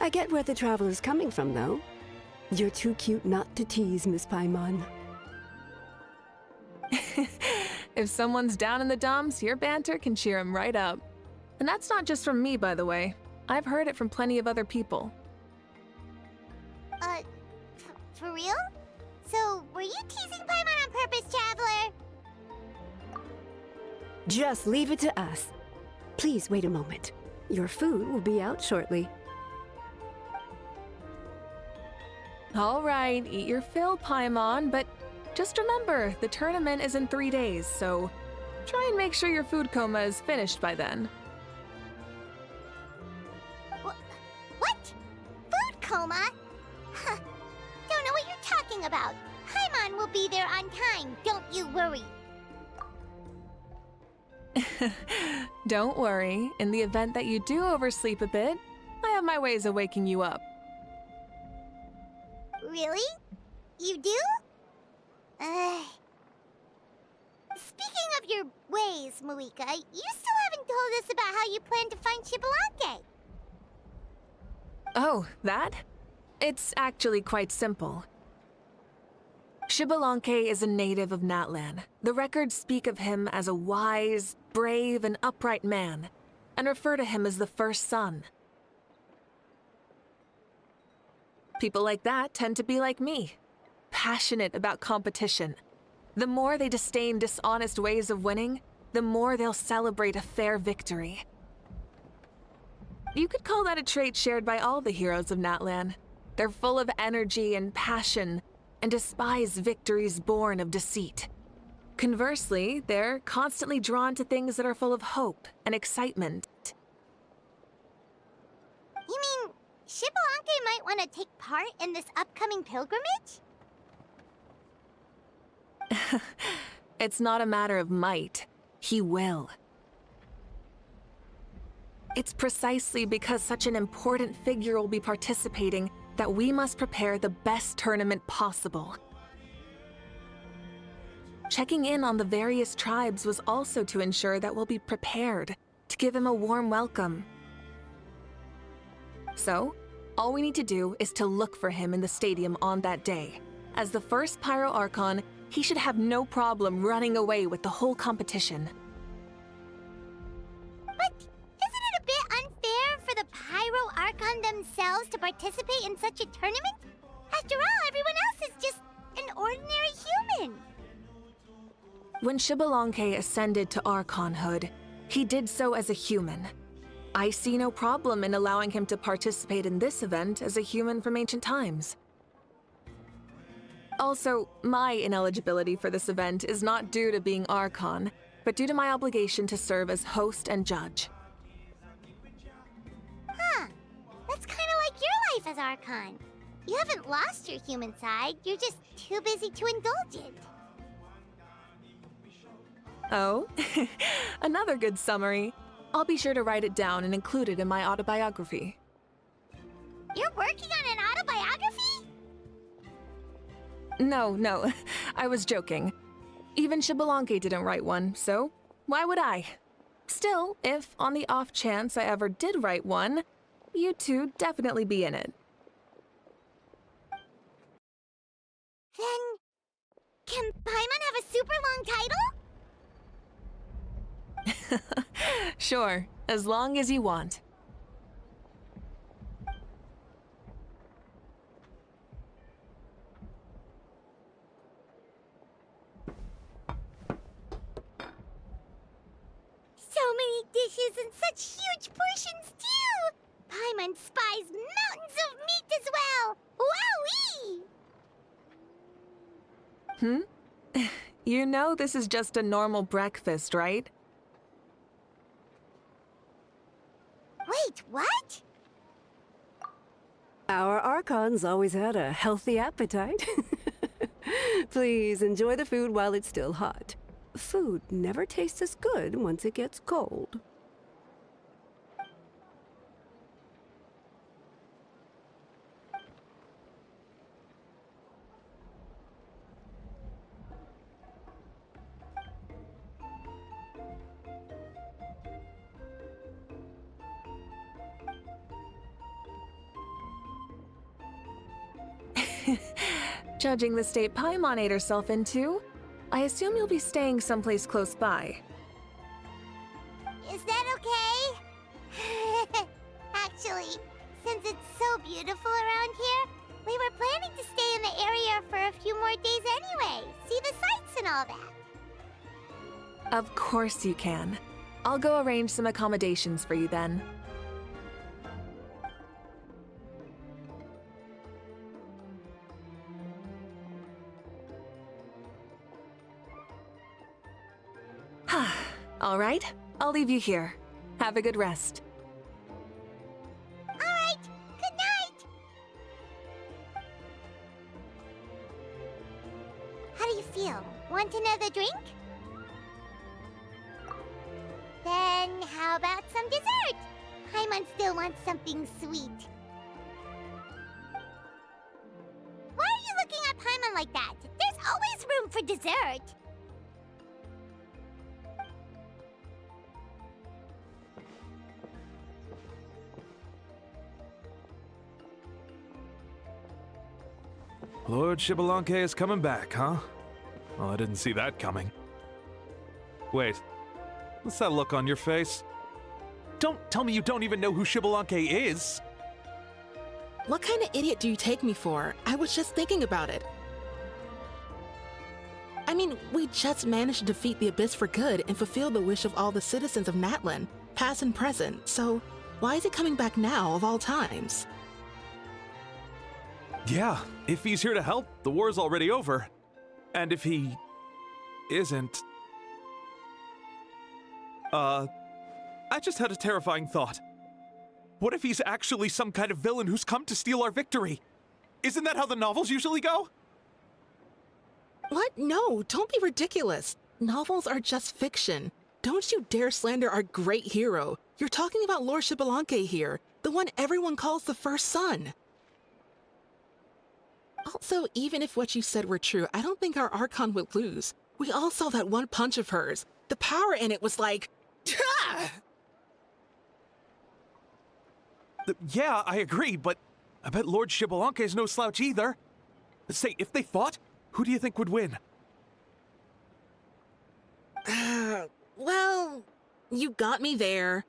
I get where the Traveler's coming from, though. You're too cute not to tease, Miss Paimon. If someone's down in the dumps, your banter can cheer him right up. And that's not just from me, by the way. I've heard it from plenty of other people. For real? So, were you teasing Paimon on purpose, Traveler? Just leave it to us. Please wait a moment. Your food will be out shortly. All right, eat your fill, Paimon, but just remember, the tournament is in 3 days, so try and make sure your food coma is finished by then. What? Food coma? Huh. Don't know what you're talking about. Paimon will be there on time, don't you worry. Don't worry, in the event that you do oversleep a bit, I have my ways of waking you up. Really? You do? Speaking of your ways, Mavuika, you still haven't told us about how you plan to find Xbalanque. Oh, that? It's actually quite simple. Xbalanque is a native of Natlan. The records speak of him as a wise, brave, and upright man, and refer to him as the first son. People like that tend to be like me, passionate about competition. The more they disdain dishonest ways of winning, the more they'll celebrate a fair victory. You could call that a trait shared by all the heroes of Natlan. They're full of energy and passion, and despise victories born of deceit. Conversely, they're constantly drawn to things that are full of hope and excitement. You mean Xbalanque might want to take part in this upcoming pilgrimage? It's not a matter of might. He will. It's precisely because such an important figure will be participating that we must prepare the best tournament possible. Checking in on the various tribes was also to ensure that we'll be prepared to give him a warm welcome. So, all we need to do is to look for him in the stadium on that day. As the first Pyro Archon, he should have no problem running away with the whole competition. But isn't it a bit unfair for the Pyro Archon themselves to participate in such a tournament? After all, everyone else is just an ordinary human. When Xbalanque ascended to Archonhood, he did so as a human. I see no problem in allowing him to participate in this event as a human from ancient times. Also, my ineligibility for this event is not due to being Archon, but due to my obligation to serve as host and judge. Huh. That's kind of like your life as Archon. You haven't lost your human side, you're just too busy to indulge it. Oh, another good summary. I'll be sure to write it down and include it in my autobiography. You're working on an autobiography? No, I was joking. Even Xbalanque didn't write one, so why would I? Still, if on the off chance I ever did write one, you two definitely be in it. Then, can Paimon have a super long title? Sure, as long as you want. So many dishes and such huge portions, too! Paimon spies mountains of meat as well! You know this is just a normal breakfast, right? Wait, what? Our Archons always had a healthy appetite. Please enjoy the food while it's still hot. Food never tastes as good once it gets cold. Judging the state Paimon ate herself into, I assume you'll be staying someplace close by. Is that okay? Actually, since it's so beautiful around here, we were planning to stay in the area for a few more days anyway. See the sights and all that. Of course you can. I'll go arrange some accommodations for you then. All right, I'll leave you here. Have a good rest. All right, good night. How do you feel? Want another drink? Then how about some dessert? Paimon still wants something sweet. Why are you looking at Paimon like that? There's always room for dessert. Lord Xbalanque is coming back, huh? Well, I didn't see that coming. Wait, what's that look on your face? Don't tell me you don't even know who Xbalanque is! What kind of idiot do you take me for? I was just thinking about it. I mean, we just managed to defeat the Abyss for good and fulfill the wish of all the citizens of Natlan, past and present, so why is he coming back now of all times? Yeah, if he's here to help, the war's already over. And if he isn't... I just had a terrifying thought. What if he's actually some kind of villain who's come to steal our victory? Isn't that how the novels usually go? What? No, don't be ridiculous. Novels are just fiction. Don't you dare slander our great hero. You're talking about Lord Xbalanque here, the one everyone calls the first son. Also, even if what you said were true, I don't think our Archon would lose. We all saw that one punch of hers. The power in it was like... Yeah, I agree, but I bet Lord Xbalanque is no slouch either. Say, if they fought, who do you think would win? Well, you got me there.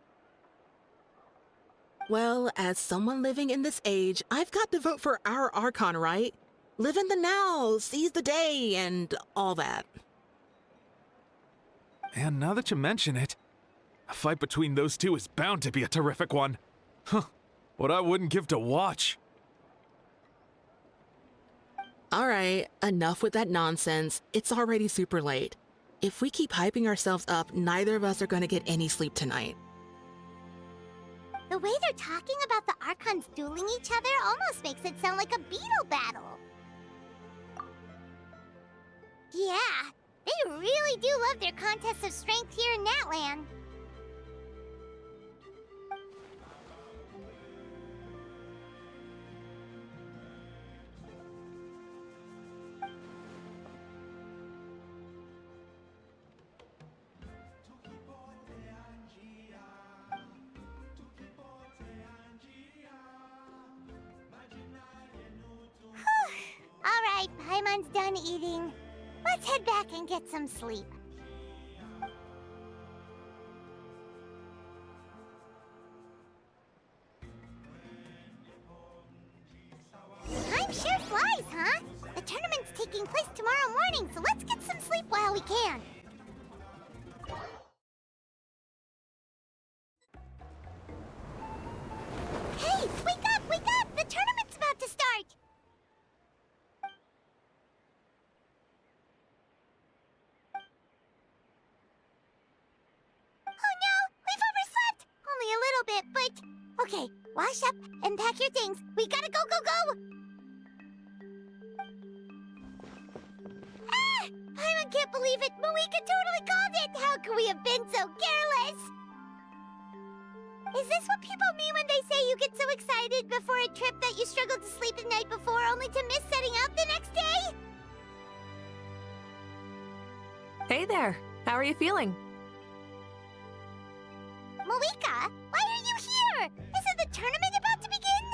Well, as someone living in this age, I've got to vote for our Archon, right? Live in the now, seize the day, and all that. And now that you mention it, a fight between those two is bound to be a terrific one. Huh, what I wouldn't give to watch. All right, enough with that nonsense. It's already super late. If we keep hyping ourselves up, neither of us are going to get any sleep tonight. The way they're talking about the Archons dueling each other almost makes it sound like a beetle battle. Yeah, they really do love their contests of strength here in Natlan. Alright, Paimon's done eating. Let's head back and get some sleep. Time sure flies, huh? The tournament's taking place tomorrow morning, so let's get some sleep while we can. Hey, wake up, wake up! The tournament's about to start! Okay, wash up and pack your things. We gotta go, go, go! Ah! I can't believe it! Mavuika totally called it! How could we have been so careless? Is this what people mean when they say you get so excited before a trip that you struggled to sleep the night before only to miss setting out the next day? Hey there. How are you feeling? Mavuika, why are you here? Isn't the tournament about to begin?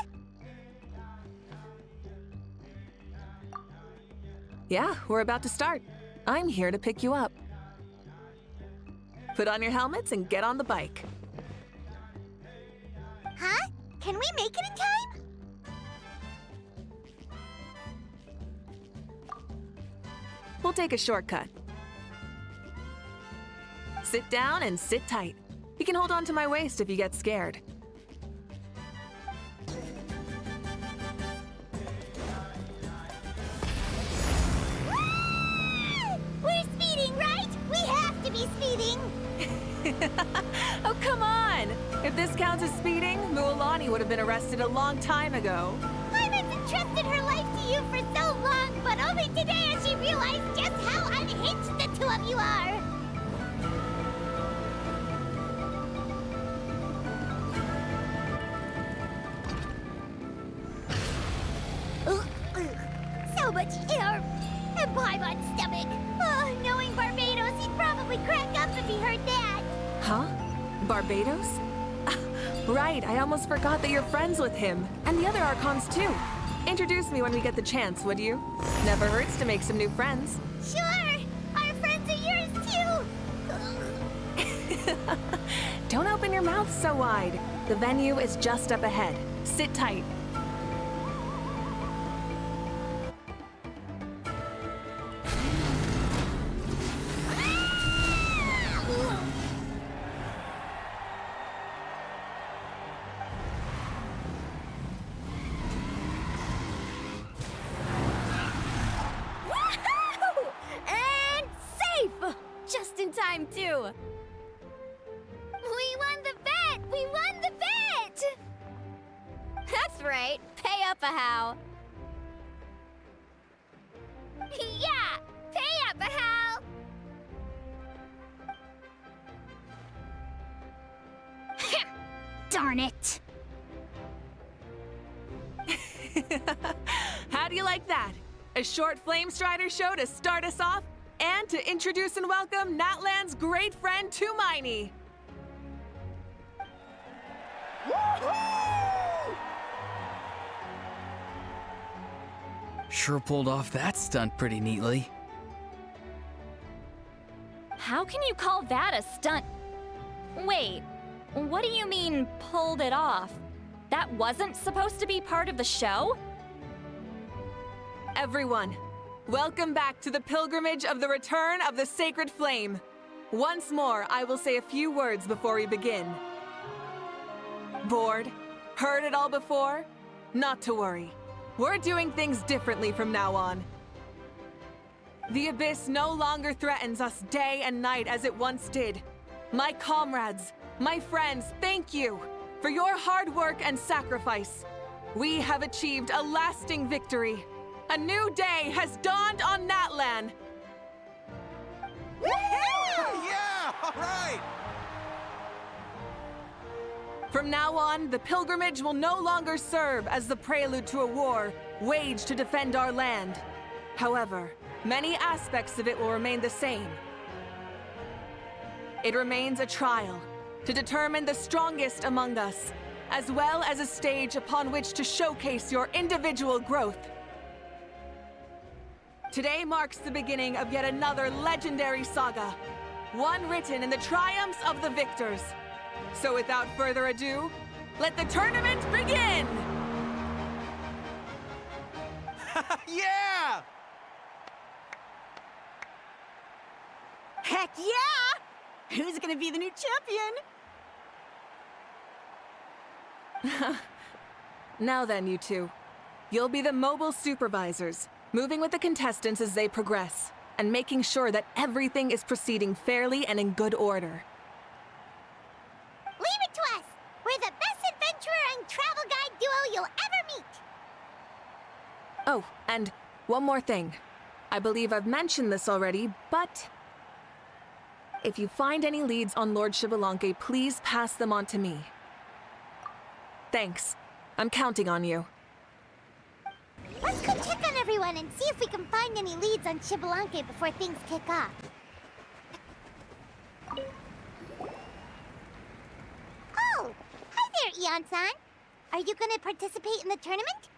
Yeah, we're about to start. I'm here to pick you up. Put on your helmets and get on the bike. Huh? Can we make it in time? We'll take a shortcut. Sit down and sit tight. You can hold on to my waist if you get scared. We're speeding, right? We have to be speeding! Oh, come on! If this counts as speeding, Mualani would have been arrested a long time ago. I've entrusted her life to you for so long, but only today has she realized just how unhinged the two of you are! So much air! And Paimon's stomach! Oh, knowing Barbados, he'd probably crack up if he heard that! Huh? Barbados? Right, I almost forgot that you're friends with him. And the other Archons, too. Introduce me when we get the chance, would you? Never hurts to make some new friends. Sure! Our friends are yours, too! Don't open your mouth so wide. The venue is just up ahead. Sit tight. And safe! Just in time, too. We won the bet! We won the bet! That's right. Pay up a how. Yeah! Pay up, Hal! Darn it! How do you like that? A short Flame Strider show to start us off, and to introduce and welcome Natlan's great friend, Tumaini. Sure pulled off that stunt pretty neatly. How can you call that a stunt? Wait, what do you mean, pulled it off? That wasn't supposed to be part of the show? Everyone, welcome back to the pilgrimage of the return of the sacred flame. Once more, I will say a few words before we begin. Bored? Heard it all before? Not to worry. We're doing things differently from now on. The abyss no longer threatens us day and night as it once did. My comrades, my friends, thank you for your hard work and sacrifice. We have achieved a lasting victory. A new day has dawned on Natlan. Yeah! All right! From now on, the pilgrimage will no longer serve as the prelude to a war waged to defend our land. However, many aspects of it will remain the same. It remains a trial to determine the strongest among us, as well as a stage upon which to showcase your individual growth. Today marks the beginning of yet another legendary saga, one written in the triumphs of the victors. So without further ado, let the tournament begin! Yeah! Heck yeah! Who's gonna be the new champion? Now then, you two. You'll be the mobile supervisors, moving with the contestants as they progress, and making sure that everything is proceeding fairly and in good order. Leave it to us! We're the best adventurer Oh, and one more thing. I believe I've mentioned this already, but if you find any leads on Lord Xbalanque, please pass them on to me. Thanks. I'm counting on you. Let's go check on everyone and see if we can find any leads on Xbalanque before things kick off. Oh! Hi there, Eon-san! Are you gonna participate in the tournament?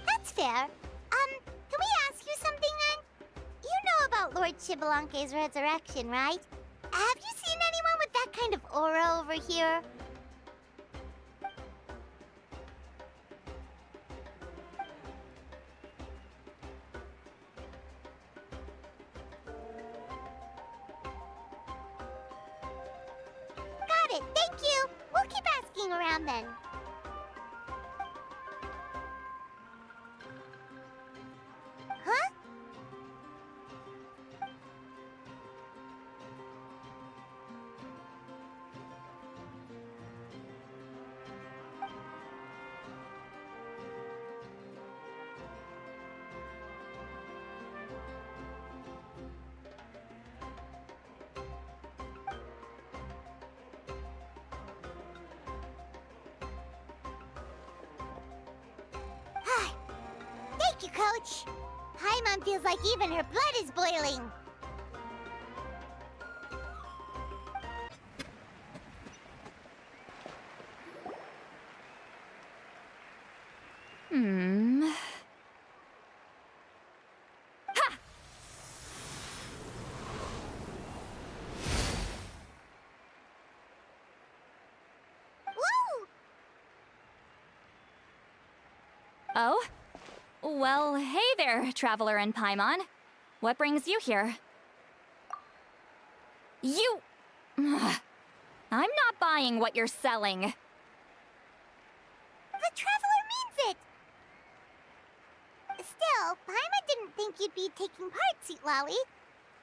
That's fair. Can we ask you something then? You know about Lord Xbalanque's resurrection, right? Have you seen anyone with that kind of aura over here? Got it, thank you! We'll keep asking around then. Huh? Thank you, Coach. Paimon feels like even her blood is boiling. Ha! Woo! Oh? Well, hey there, Traveler and Paimon. What brings you here? You... Ugh. I'm not buying what you're selling. The Traveler means it! Still, Paimon didn't think you'd be taking part, Sweet Lolly.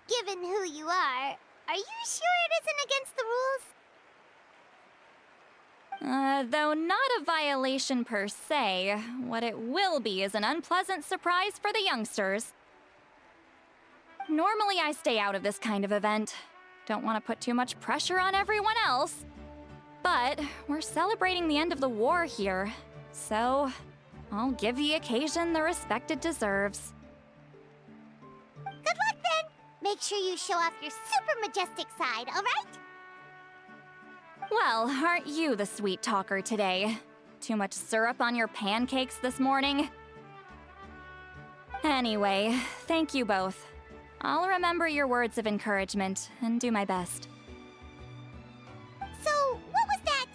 Given who you are you sure it isn't against the rules? Though not a violation per se, what it will be is an unpleasant surprise for the youngsters. Normally I stay out of this kind of event. Don't want to put too much pressure on everyone else. But we're celebrating the end of the war here, so I'll give the occasion the respect it deserves. Good luck then! Make sure you show off your super majestic side, alright? Well, aren't you the sweet talker today? Too much syrup on your pancakes this morning? Anyway, thank you both. I'll remember your words of encouragement and do my best. So, what was that?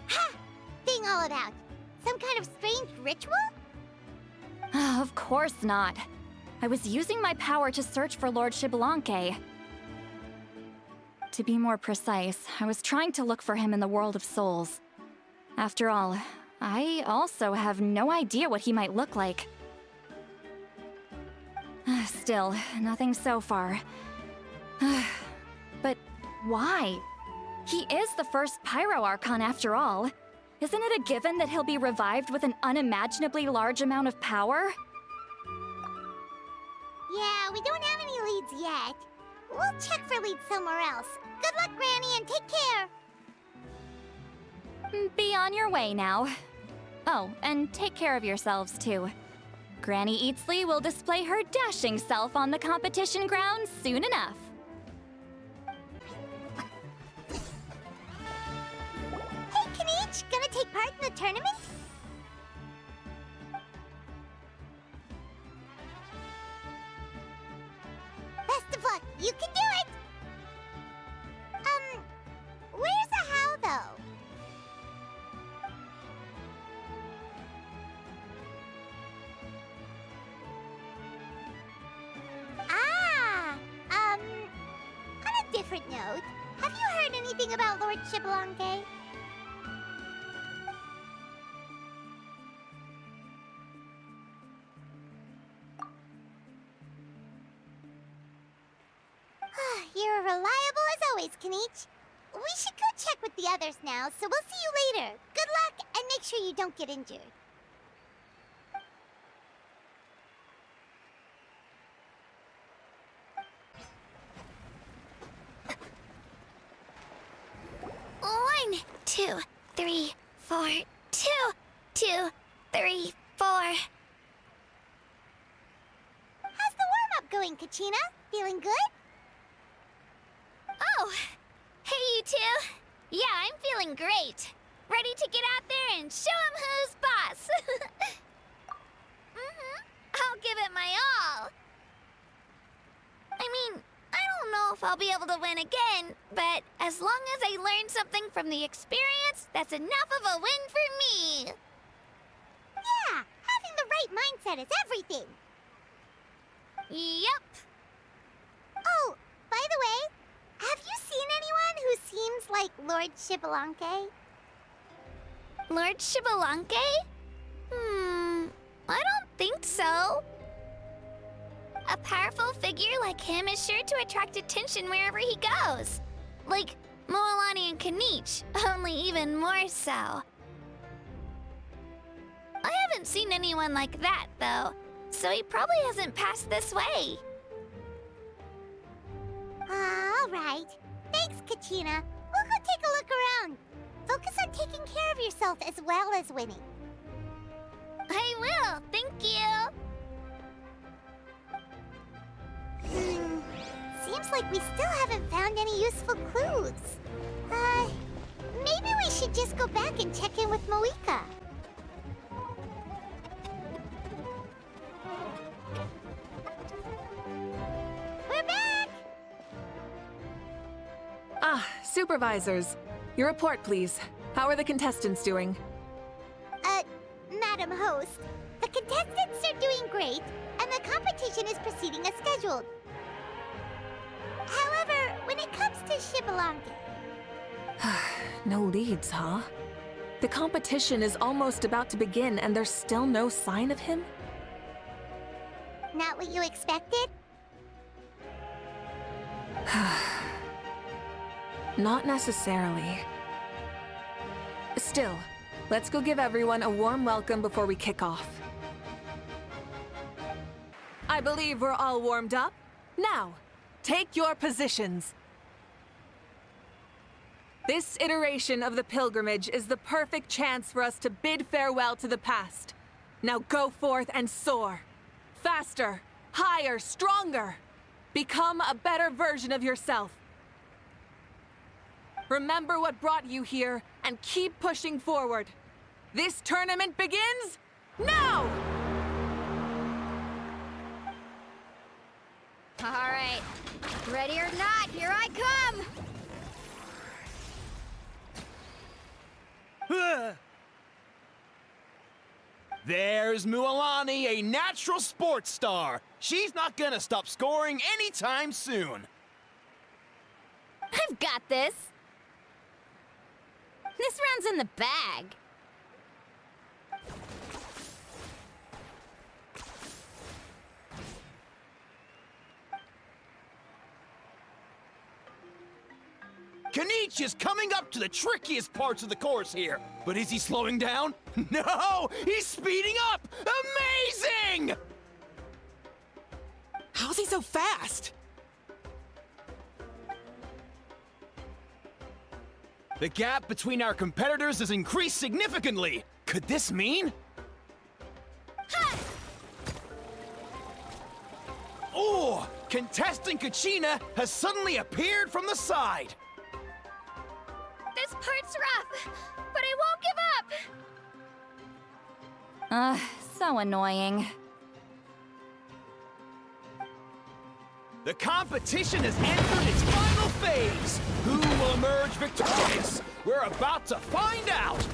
Ha! Thing all about? Some kind of strange ritual? Of course not. I was using my power to search for Lord Xbalanque. To be more precise, I was trying to look for him in the world of souls. After all, I also have no idea what he might look like. Still, nothing so far. But why? He is the first Pyro Archon after all. Isn't it a given that he'll be revived with an unimaginably large amount of power? Yeah, we don't have any leads yet. We'll check for leads somewhere else. Good luck, Granny, and take care! Be on your way now. Oh, and take care of yourselves too. Granny Eatsley will display her dashing self on the competition grounds soon enough. Hey, Kanich, gonna take part in the tournament? Best of luck, you can do it! Where's the how, though? On a different note, have you heard anything about Lord Xbalanque? You're reliable as always, Kanichi. We should go check with the others now, so we'll see you later. Good luck, and make sure you don't get injured. One, 2, 3, 4, 2, 2, 3, 4. How's the warm-up going, Kachina? Feeling good? Oh, hey you two. Yeah, I'm feeling great. Ready to get out there and show 'em who's boss. I'll give it my all. I mean, I don't know if I'll be able to win again, but as long as I learn something from the experience, that's enough of a win for me. Yeah, having the right mindset is everything. Yep. Oh, by the way, have you seen anyone who seems like Lord Shibalanke? Lord Shibalanke? I don't think so. A powerful figure like him is sure to attract attention wherever he goes. Like Moalani and Kanichi, only even more so. I haven't seen anyone like that, though, so he probably hasn't passed this way. All right. Thanks, Kachina. We'll go take a look around. Focus on taking care of yourself as well as winning. I will, thank you. Seems like we still haven't found any useful clues. Maybe we should just go back and check in with Mavuika. We're back! Supervisors. Your report, please. How are the contestants doing? Madam Host, the contestants are doing great, and the competition is proceeding as scheduled. However, when it comes to Shibalanke... No leads, huh? The competition is almost about to begin, and there's still no sign of him? Not what you expected? Not necessarily. Still, let's go give everyone a warm welcome before we kick off. I believe we're all warmed up. Now, take your positions. This iteration of the pilgrimage is the perfect chance for us to bid farewell to the past. Now go forth and soar. Faster, higher, stronger. Become a better version of yourself. Remember what brought you here and keep pushing forward. This tournament begins now! All right. Ready or not, here I come! There's Moalani, a natural sports star. She's not gonna stop scoring anytime soon. I've got this. This round's in the bag. Kanichi is coming up to the trickiest parts of the course here. But is he slowing down? No! He's speeding up! Amazing! How's he so fast? The gap between our competitors has increased significantly. Could this mean? Oh! Contestant Kachina has suddenly appeared from the side. This part's rough, but I won't give up. So annoying. The competition has entered its final phase. Who will emerge victorious? We're about to find out.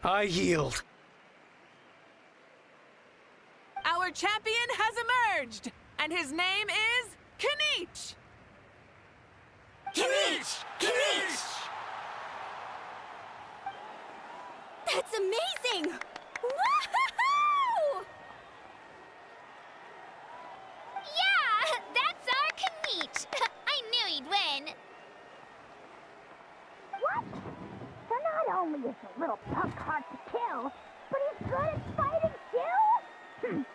I yield. Our champion has emerged, and his name is Knight! Knight! Knight! That's amazing! Woohoo! Yeah, that's our Knight. I knew he'd win. What? So not only is the little punk hard to kill, but he's good at fighting too?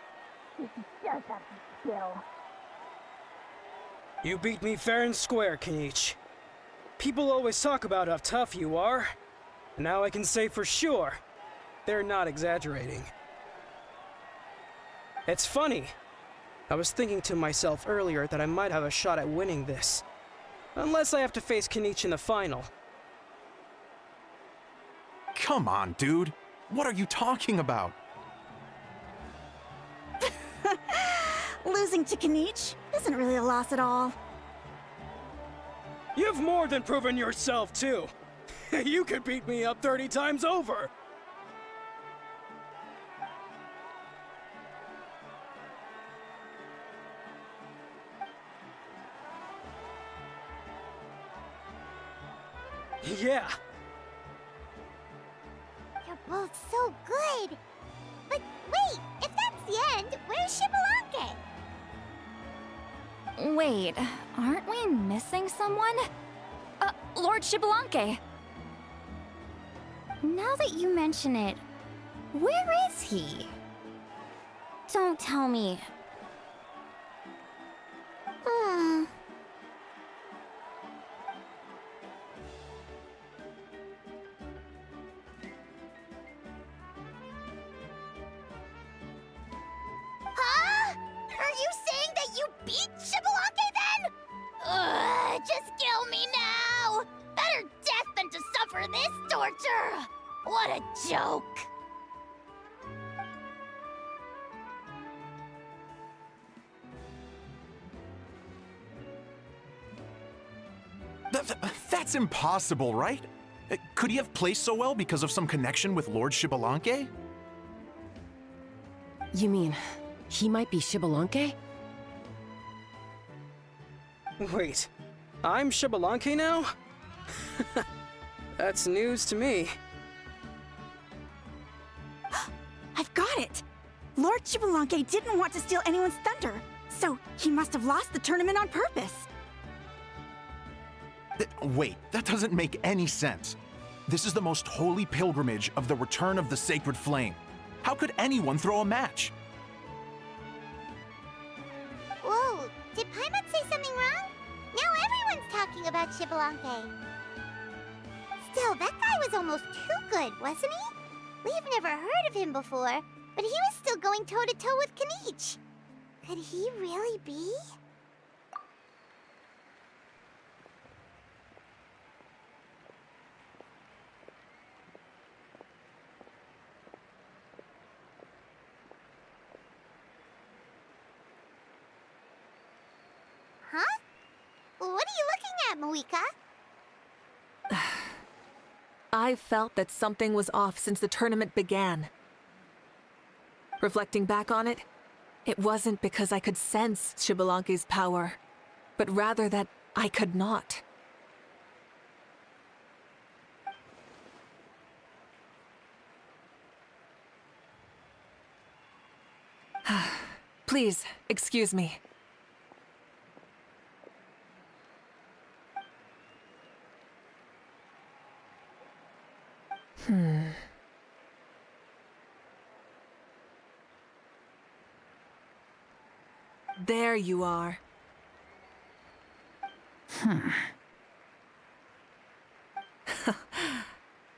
He does have some skill. You beat me fair and square, Knight. People always talk about how tough you are. And now I can say for sure, they're not exaggerating. It's funny. I was thinking to myself earlier that I might have a shot at winning this. Unless I have to face Knight in the final. Come on, dude. What are you talking about? Losing to Knight isn't really a loss at all. You've more than proven yourself, too. You could beat me up 30 times over. Yeah. You're both so good. But wait, if that's the end, where's Xbalanque? Wait, aren't we missing someone? Lord Xbalanque. Now that you mention it, where is he? Don't tell me. Huh? Are you saying that you beat Xbalanque then? Just kill me now! Better death than to suffer this torture! What a joke! That's impossible, right? Could he have placed so well because of some connection with Lord Xbalanque? You mean, he might be Xbalanque? Wait, I'm Xbalanque now? That's news to me. I've got it! Lord Xbalanque didn't want to steal anyone's thunder, so he must have lost the tournament on purpose. Wait, that doesn't make any sense. This is the most holy pilgrimage of the return of the sacred flame. How could anyone throw a match? Whoa, did Paimon say something wrong? Now everyone's talking about Xbalanque. Still, that guy was almost too good, wasn't he? We've never heard of him before, but he was still going toe-to-toe with Knight. Could he really be? Huh? What are you looking at, Mavuika? I felt that something was off since the tournament began. Reflecting back on it, it wasn't because I could sense Xbalanque's power, but rather that I could not. Please, excuse me. There you are.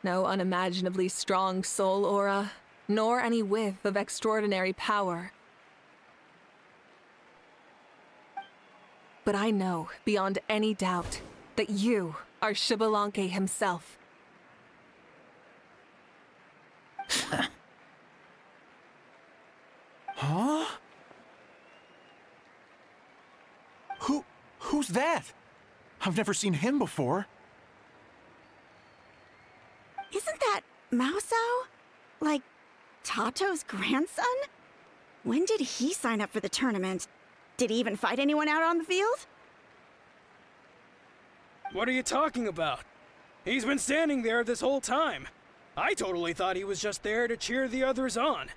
No unimaginably strong soul aura, nor any whiff of extraordinary power. But I know, beyond any doubt, that you are Xbalanque himself. Huh? Who's that? I've never seen him before. Isn't that Mauso? Like, Tato's grandson? When did he sign up for the tournament? Did he even fight anyone out on the field? What are you talking about? He's been standing there this whole time. I totally thought he was just there to cheer the others on.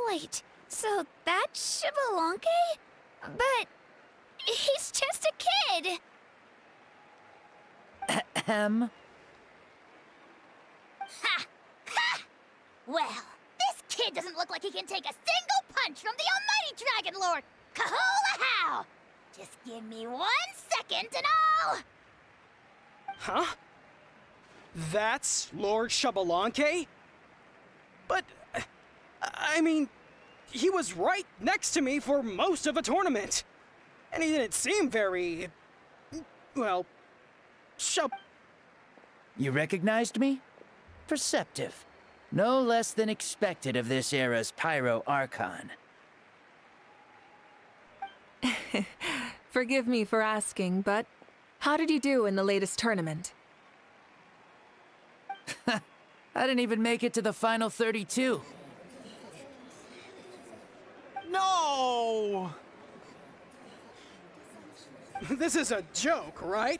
Wait, so that's Xbalanque? But he's just a kid. Ha! Ha! Well, this kid doesn't look like he can take a single punch from the almighty Dragon Lord! Kahula how! Just give me 1 second and I'll... Huh? That's Lord Xbalanque? But, I mean, he was right next to me for most of the tournament. And he didn't seem very... well... You recognized me? Perceptive. No less than expected of this era's Pyro Archon. Forgive me for asking, but how did you do in the latest tournament? I didn't even make it to the final 32. No! This is a joke, right?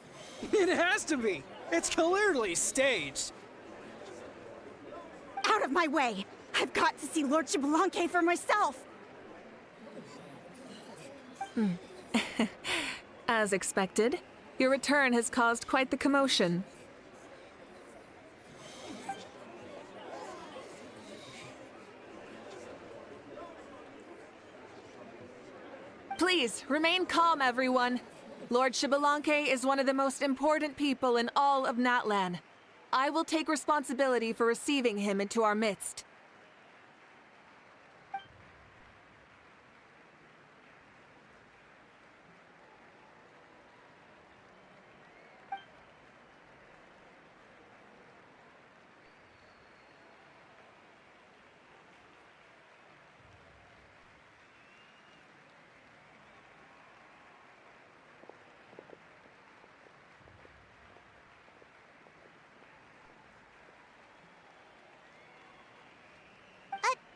It has to be. It's clearly staged. Out of my way! I've got to see Lord Xbalanque for myself! As expected, your return has caused quite the commotion. Please, remain calm, everyone. Lord Xbalanque is one of the most important people in all of Natlan. I will take responsibility for receiving him into our midst.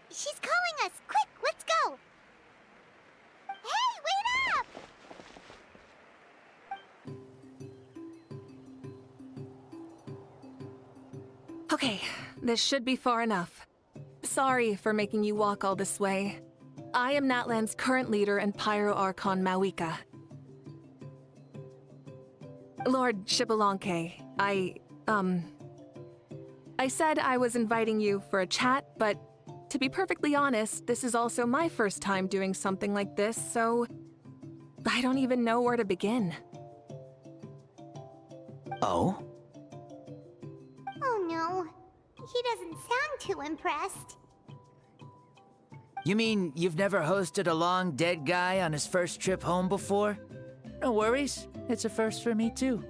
She's calling us! Quick, let's go! Hey, wait up! Okay, this should be far enough. Sorry for making you walk all this way. I am Natlan's current leader and Pyro Archon Mavuika. Lord Xbalanque, I said I was inviting you for a chat, but to be perfectly honest, this is also my first time doing something like this, so I don't even know where to begin. Oh? Oh no, he doesn't sound too impressed. You mean you've never hosted a long dead guy on his first trip home before? No worries, it's a first for me too.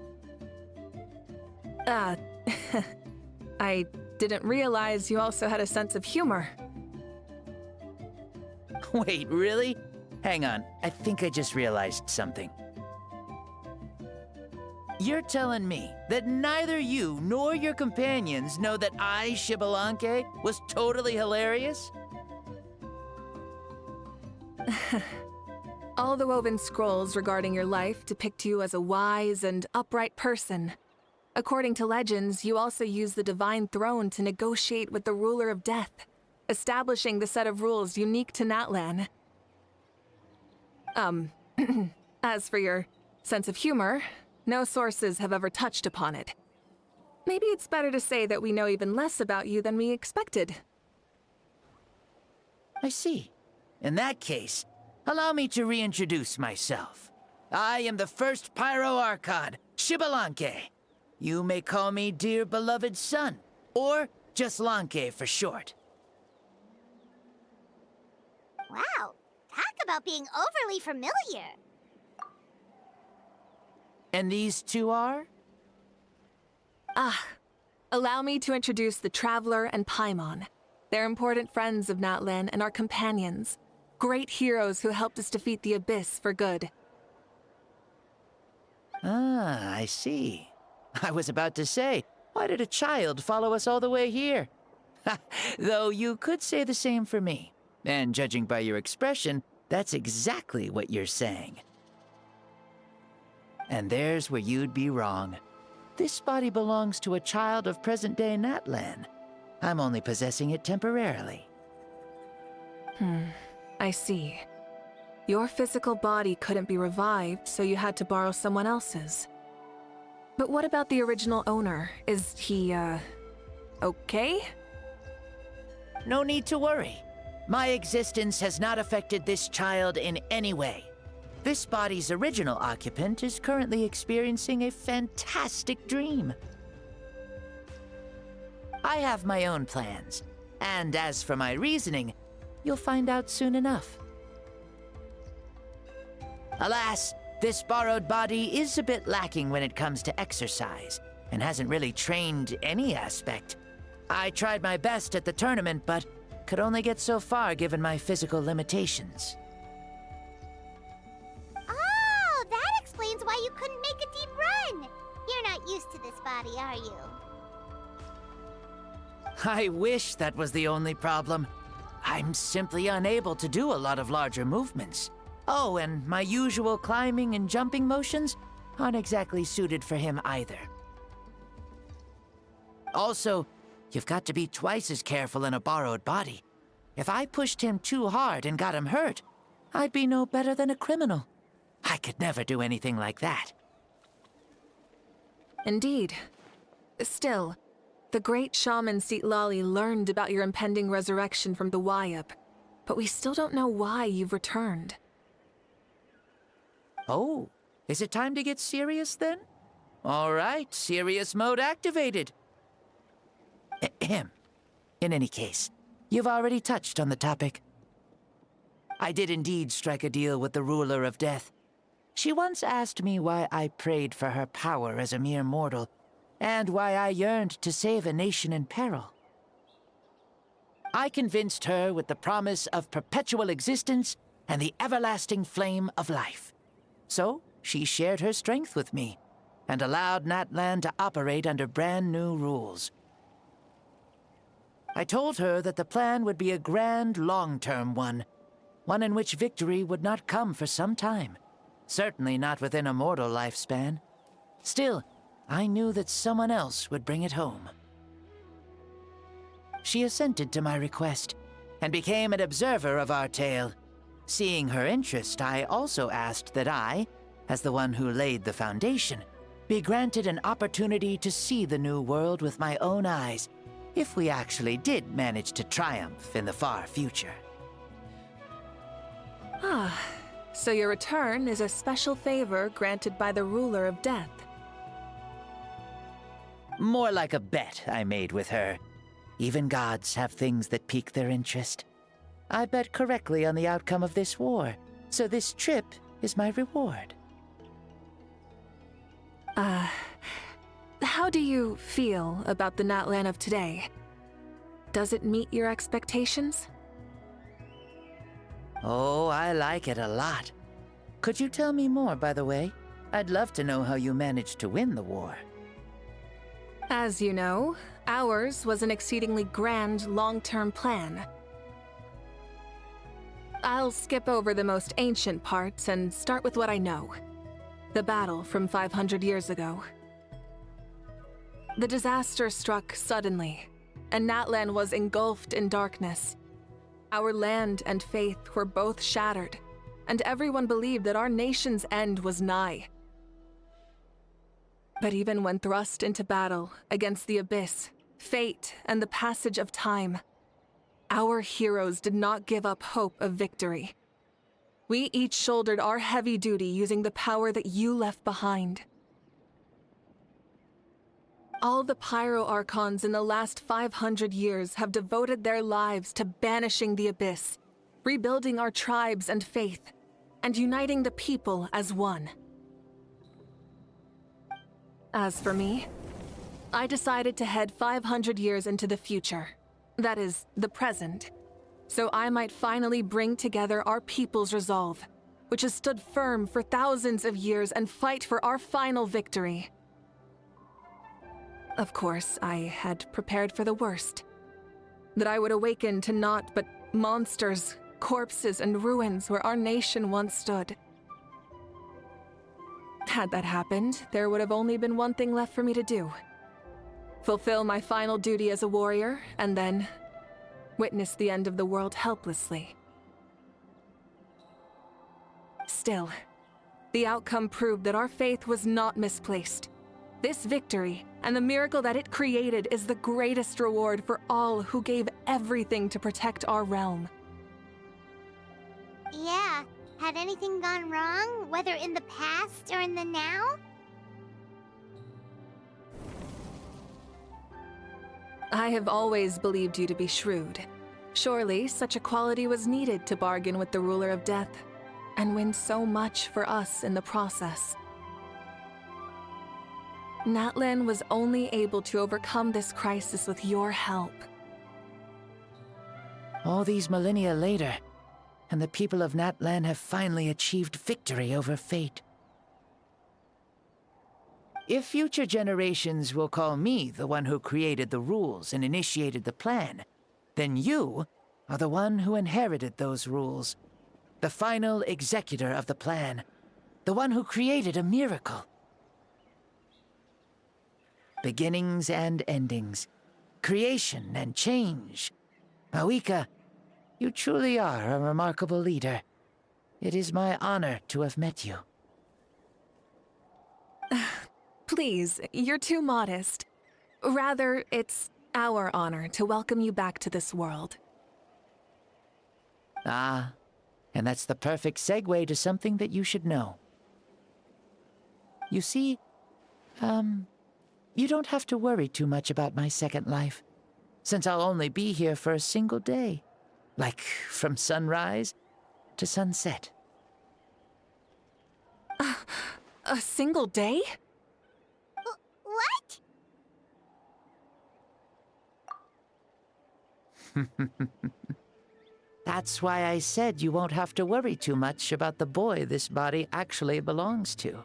I didn't realize you also had a sense of humor. Wait, really? Hang on, I think I just realized something. You're telling me that neither you nor your companions know that I, Xbalanque, was totally hilarious? All the woven scrolls regarding your life depict you as a wise and upright person. According to legends, you also use the divine throne to negotiate with the ruler of death, establishing the set of rules unique to Natlan. As for your sense of humor, no sources have ever touched upon it. Maybe it's better to say that we know even less about you than we expected. I see. In that case, allow me to reintroduce myself. I am the first Pyro Archon, Xbalanque. You may call me dear beloved son, or just Lanque for short. Wow, talk about being overly familiar. And these two are? Allow me to introduce the Traveler and Paimon. They're important friends of Natlan and our companions. Great heroes who helped us defeat the Abyss for good. Ah, I see. I was about to say, why did a child follow us all the way here? Though you could say the same for me. And judging by your expression, that's exactly what you're saying. And there's where you'd be wrong. This body belongs to a child of present-day Natlan. I'm only possessing it temporarily. I see. Your physical body couldn't be revived, so you had to borrow someone else's. But what about the original owner? Is he, okay? No need to worry. My existence has not affected this child in any way. This body's original occupant is currently experiencing a fantastic dream. I have my own plans, and as for my reasoning, you'll find out soon enough. Alas, this borrowed body is a bit lacking when it comes to exercise, and hasn't really trained any aspect. I tried my best at the tournament, but could only get so far given my physical limitations. Oh, that explains why you couldn't make a deep run. You're not used to this body, are you? I wish that was the only problem. I'm simply unable to do a lot of larger movements. Oh, and my usual climbing and jumping motions aren't exactly suited for him either. Also, you've got to be twice as careful in a borrowed body. If I pushed him too hard and got him hurt, I'd be no better than a criminal. I could never do anything like that. Indeed. Still, the great shaman Citlali learned about your impending resurrection from the Wayup, but we still don't know why you've returned. Oh, is it time to get serious then? All right, serious mode activated. Ahem. In any case, you've already touched on the topic. I did indeed strike a deal with the ruler of death. She once asked me why I prayed for her power as a mere mortal, and why I yearned to save a nation in peril. I convinced her with the promise of perpetual existence and the everlasting flame of life. So, she shared her strength with me, and allowed Natlan to operate under brand new rules. I told her that the plan would be a grand, long-term one in which victory would not come for some time. Certainly not within a mortal lifespan. Still, I knew that someone else would bring it home. She assented to my request, and became an observer of our tale. Seeing her interest, I also asked that I, as the one who laid the foundation, be granted an opportunity to see the new world with my own eyes, if we actually did manage to triumph in the far future. Ah, so your return is a special favor granted by the ruler of death. More like a bet I made with her. Even gods have things that pique their interest. I bet correctly on the outcome of this war, so this trip is my reward. How do you feel about the Natlan of today? Does it meet your expectations? Oh, I like it a lot. Could you tell me more, by the way? I'd love to know how you managed to win the war. As you know, ours was an exceedingly grand, long-term plan. I'll skip over the most ancient parts and start with what I know. The battle from 500 years ago. The disaster struck suddenly, and Natlan was engulfed in darkness. Our land and faith were both shattered, and everyone believed that our nation's end was nigh. But even when thrust into battle against the abyss, fate, and the passage of time, our heroes did not give up hope of victory. We each shouldered our heavy duty using the power that you left behind. All the Pyro-Archons in the last 500 years have devoted their lives to banishing the abyss, rebuilding our tribes and faith, and uniting the people as one. As for me, I decided to head 500 years into the future, that is, the present, so I might finally bring together our people's resolve which has stood firm for thousands of years and fight for our final victory. Of course, I had prepared for the worst. That I would awaken to naught but monsters, corpses, and ruins where our nation once stood. Had that happened, there would have only been one thing left for me to do. Fulfill my final duty as a warrior, and then witness the end of the world helplessly. Still, the outcome proved that our faith was not misplaced. This victory, and the miracle that it created, is the greatest reward for all who gave everything to protect our realm. Yeah, had anything gone wrong, whether in the past or in the now? I have always believed you to be shrewd. Surely, such a quality was needed to bargain with the ruler of death, and win so much for us in the process. Natlan was only able to overcome this crisis with your help. All these millennia later, and the people of Natlan have finally achieved victory over fate. If future generations will call me the one who created the rules and initiated the plan, then you are the one who inherited those rules. The final executor of the plan. The one who created a miracle. Beginnings and endings. Creation and change. Mavuika, you truly are a remarkable leader. It is my honor to have met you. Please, you're too modest. Rather, it's our honor to welcome you back to this world. Ah, and that's the perfect segue to something that you should know. You see, you don't have to worry too much about my second life, since I'll only be here for a single day. Like, from sunrise to sunset. A single day? What? That's why I said you won't have to worry too much about the boy this body actually belongs to.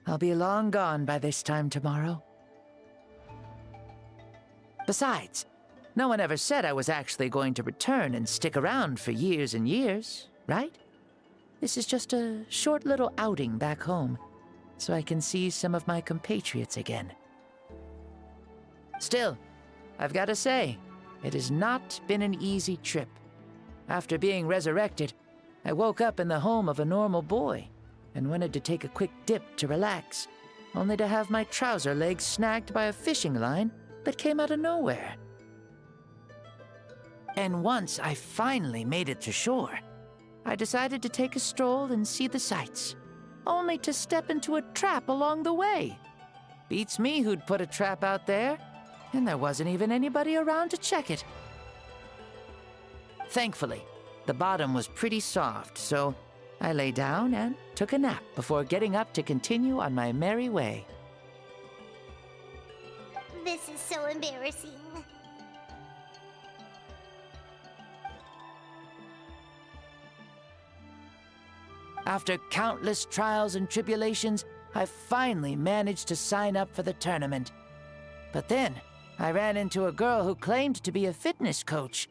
I'll be long gone by this time tomorrow. Besides, no one ever said I was actually going to return and stick around for years and years, right? This is just a short little outing back home, so I can see some of my compatriots again. Still, I've got to say, it has not been an easy trip. After being resurrected, I woke up in the home of a normal boy and wanted to take a quick dip to relax, only to have my trouser legs snagged by a fishing line that came out of nowhere. And once I finally made it to shore, I decided to take a stroll and see the sights, only to step into a trap along the way. Beats me who'd put a trap out there, and there wasn't even anybody around to check it. Thankfully, the bottom was pretty soft, so I lay down and took a nap before getting up to continue on my merry way. This is so embarrassing. After countless trials and tribulations, I finally managed to sign up for the tournament. But then, I ran into a girl who claimed to be a fitness coach.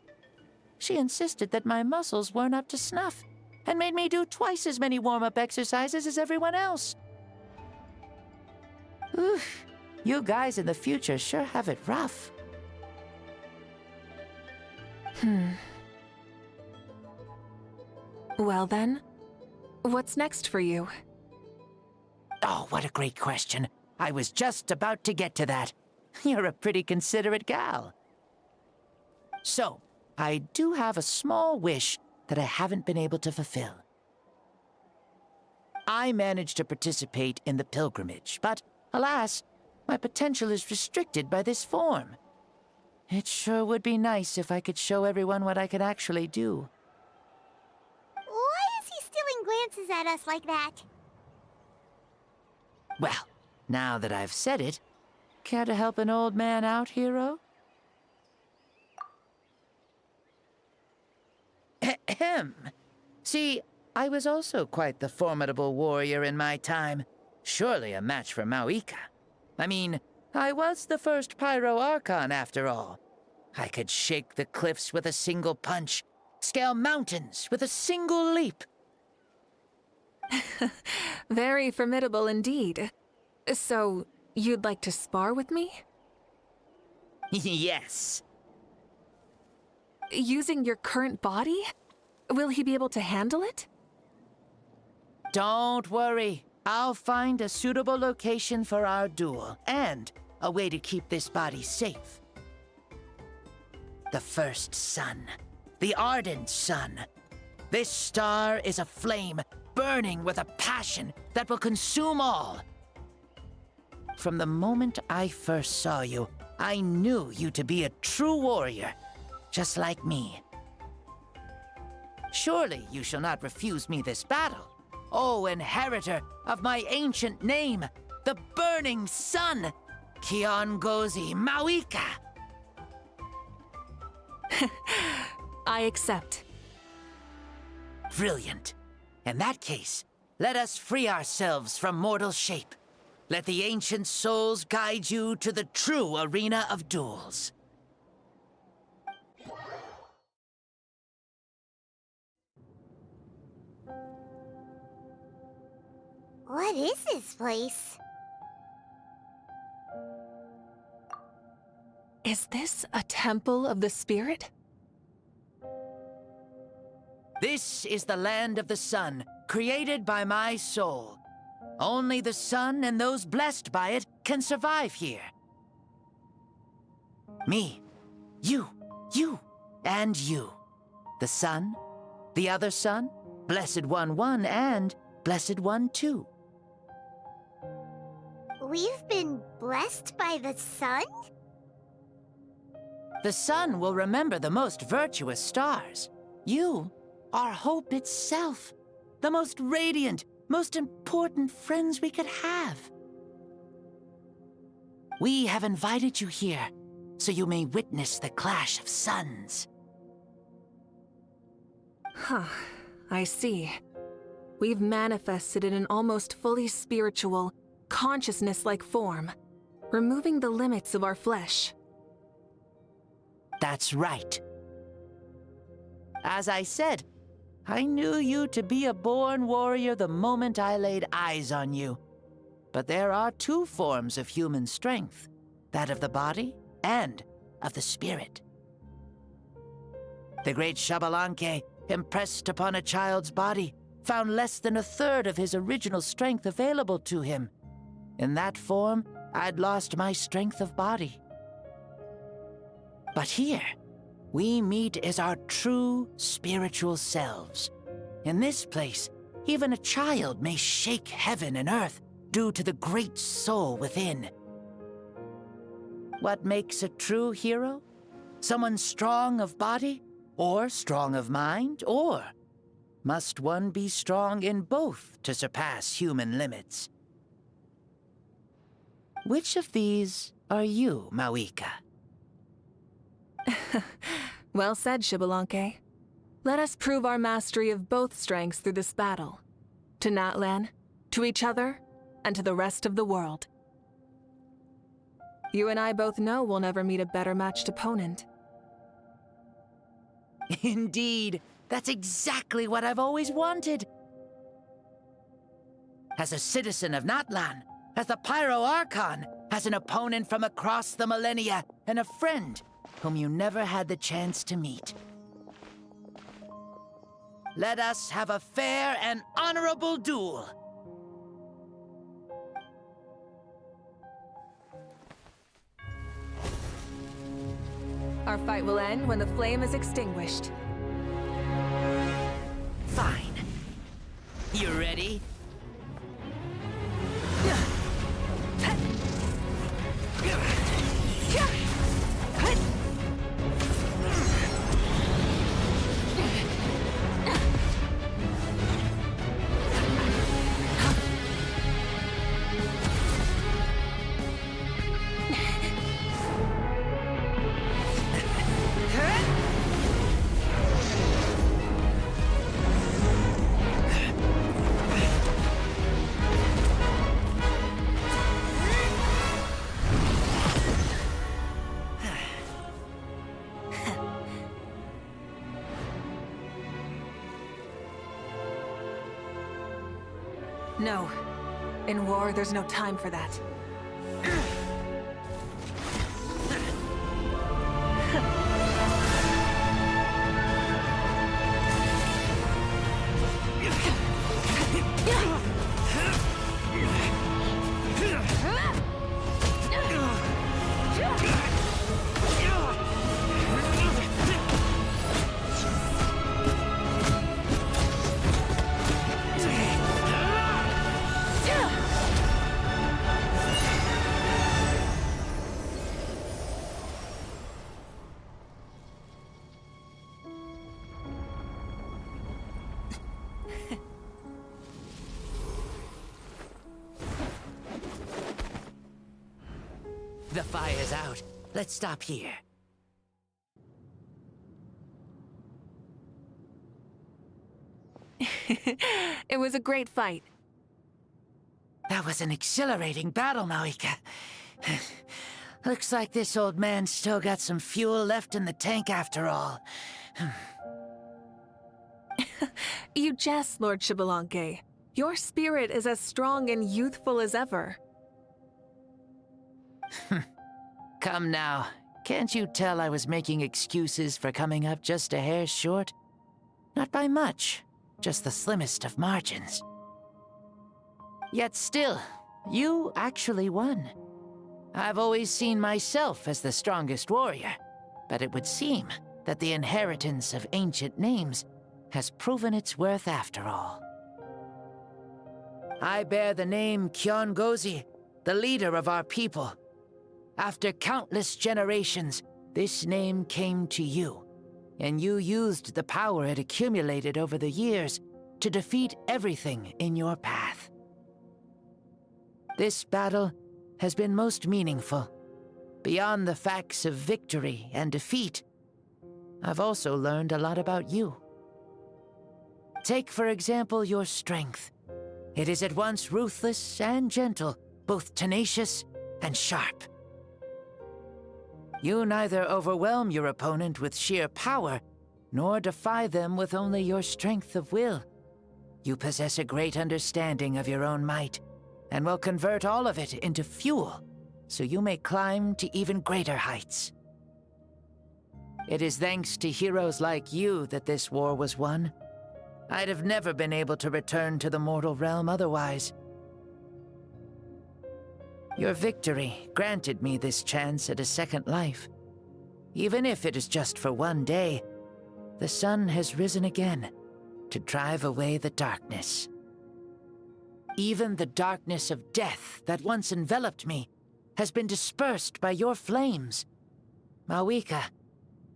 She insisted that my muscles weren't up to snuff, and made me do twice as many warm-up exercises as everyone else. Oof, you guys in the future sure have it rough. Well then, what's next for you? Oh, what a great question. I was just about to get to that. You're a pretty considerate gal. So, I do have a small wish that I haven't been able to fulfill. I managed to participate in the pilgrimage, but alas, my potential is restricted by this form. It sure would be nice if I could show everyone what I can actually do. Why is he stealing glances at us like that? Well, now that I've said it, care to help an old man out, hero? Ahem. See, I was also quite the formidable warrior in my time. Surely a match for Mavuika. I mean, I was the first Pyro Archon after all. I could shake the cliffs with a single punch, scale mountains with a single leap. Very formidable indeed. So, you'd like to spar with me? Yes. Using your current body? Will he be able to handle it? Don't worry. I'll find a suitable location for our duel, and a way to keep this body safe. The first sun. The ardent sun. This star is a flame, burning with a passion that will consume all. From the moment I first saw you, I knew you to be a true warrior, just like me. Surely you shall not refuse me this battle, O inheritor of my ancient name, the burning sun, Kiongozi Mavuika. I accept. Brilliant. In that case, let us free ourselves from mortal shape. Let the ancient souls guide you to the true arena of duels. What is this place? Is this a temple of the spirit? This is the land of the sun, created by my soul. Only the sun and those blessed by it can survive here. Me, you, and you. The sun, the other sun, Blessed One 1, and Blessed One 2. We've been blessed by the sun? The sun will remember the most virtuous stars. You are hope itself, the most radiant, most important friends we could have. We have invited you here, so you may witness the clash of suns. Huh, I see. We've manifested in an almost fully spiritual, consciousness-like form, removing the limits of our flesh. That's right. As I said, I knew you to be a born warrior the moment I laid eyes on you. But there are two forms of human strength, that of the body and of the spirit. The great Xbalanque, impressed upon a child's body, found less than a third of his original strength available to him. In that form, I'd lost my strength of body. But here, we meet as our true spiritual selves. In this place, even a child may shake heaven and earth due to the great soul within. What makes a true hero? Someone strong of body, or strong of mind, or must one be strong in both to surpass human limits? Which of these are you, Mavuika? Well said, Xbalanque. Let us prove our mastery of both strengths through this battle. To Natlan, to each other, and to the rest of the world. You and I both know we'll never meet a better matched opponent. Indeed, that's exactly what I've always wanted. As a citizen of Natlan, as the Pyro Archon, as an opponent from across the millennia, and a friend whom you never had the chance to meet. Let us have a fair and honorable duel. Our fight will end when the flame is extinguished. Fine. You ready? No. In war, there's no time for that. The fire's out. Let's stop here. It was a great fight. That was an exhilarating battle, Mavuika. Looks like this old man's still got some fuel left in the tank after all. You jest, Lord Xbalanque. Your spirit is as strong and youthful as ever. Come now. Can't you tell I was making excuses for coming up just a hair short? Not by much. Just the slimmest of margins. Yet still, you actually won. I've always seen myself as the strongest warrior, but it would seem that the inheritance of ancient names has proven its worth after all. I bear the name Kiongozi, the leader of our people. After countless generations, this name came to you, and you used the power it accumulated over the years to defeat everything in your path. This battle has been most meaningful. Beyond the facts of victory and defeat, I've also learned a lot about you. Take, for example, your strength. It is at once ruthless and gentle, both tenacious and sharp. You neither overwhelm your opponent with sheer power, nor defy them with only your strength of will. You possess a great understanding of your own might, and will convert all of it into fuel, so you may climb to even greater heights. It is thanks to heroes like you that this war was won. I'd have never been able to return to the mortal realm otherwise. Your victory granted me this chance at a second life. Even if it is just for one day, the sun has risen again to drive away the darkness. Even the darkness of death that once enveloped me has been dispersed by your flames. Mavuika,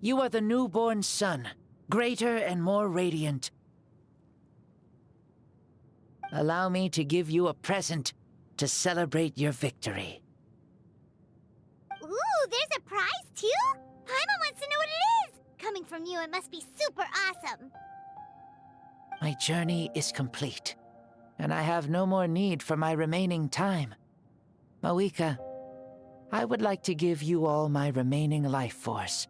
you are the newborn sun, greater and more radiant. Allow me to give you a present to celebrate your victory. Ooh, there's a prize too? Paimon wants to know what it is! Coming from you, it must be super awesome. My journey is complete, and I have no more need for my remaining time. Mavuika, I would like to give you all my remaining life force,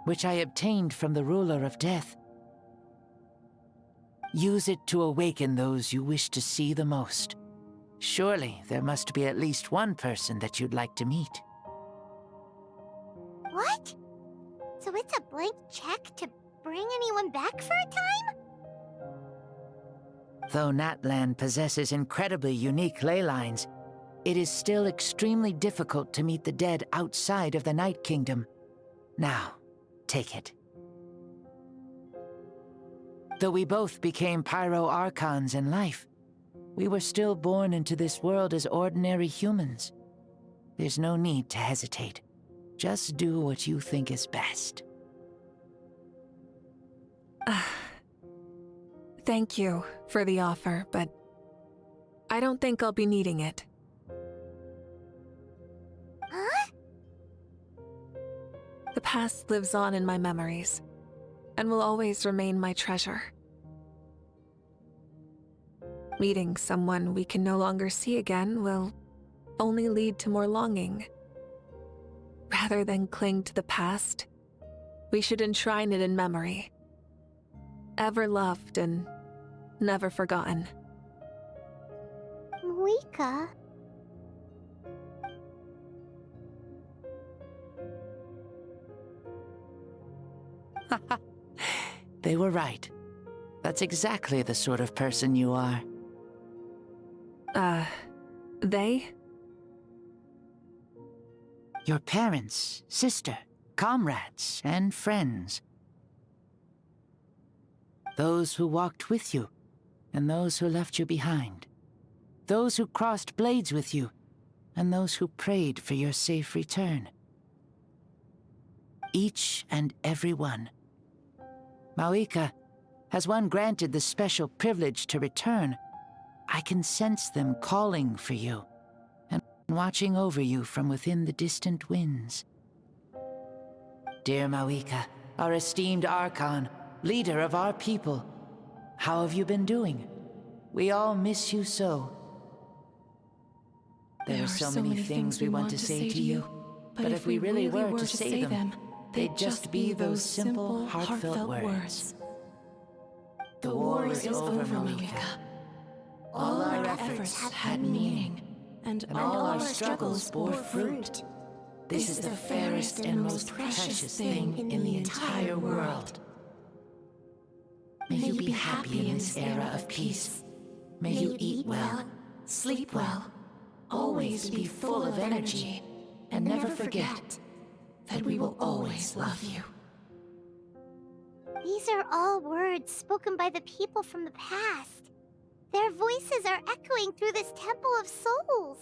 which I obtained from the ruler of death. Use it to awaken those you wish to see the most. Surely there must be at least one person that you'd like to meet. What? So it's a blank check to bring anyone back for a time? Though Natlan possesses incredibly unique ley lines, it is still extremely difficult to meet the dead outside of the Night Kingdom. Now, take it. Though we both became Pyro Archons in life, we were still born into this world as ordinary humans. There's no need to hesitate. Just do what you think is best. Thank you for the offer, but I don't think I'll be needing it. Huh? The past lives on in my memories, and will always remain my treasure. Meeting someone we can no longer see again will only lead to more longing. Rather than cling to the past, we should enshrine it in memory. Ever loved and never forgotten. Mavuika. They were right. That's exactly the sort of person you are. They? Your parents, sister, comrades, and friends. Those who walked with you, and those who left you behind. Those who crossed blades with you, and those who prayed for your safe return. Each and every one. Mavuika, has one granted the special privilege to return, I can sense them calling for you, and watching over you from within the distant winds. Dear Mavuika, our esteemed Archon, leader of our people, how have you been doing? We all miss you so. There are so many things we want to say to you, but if we really were to say them, they'd just be those simple, heartfelt words. The war is over, Mavuika. All our efforts had meaning, and all our struggles bore fruit. This is the fairest and most precious thing in the entire world. May you be happy in this era of peace. May you eat well, sleep well, always be full of energy, and never forget that we will always love you. These are all words spoken by the people from the past. Their voices are echoing through this Temple of Souls.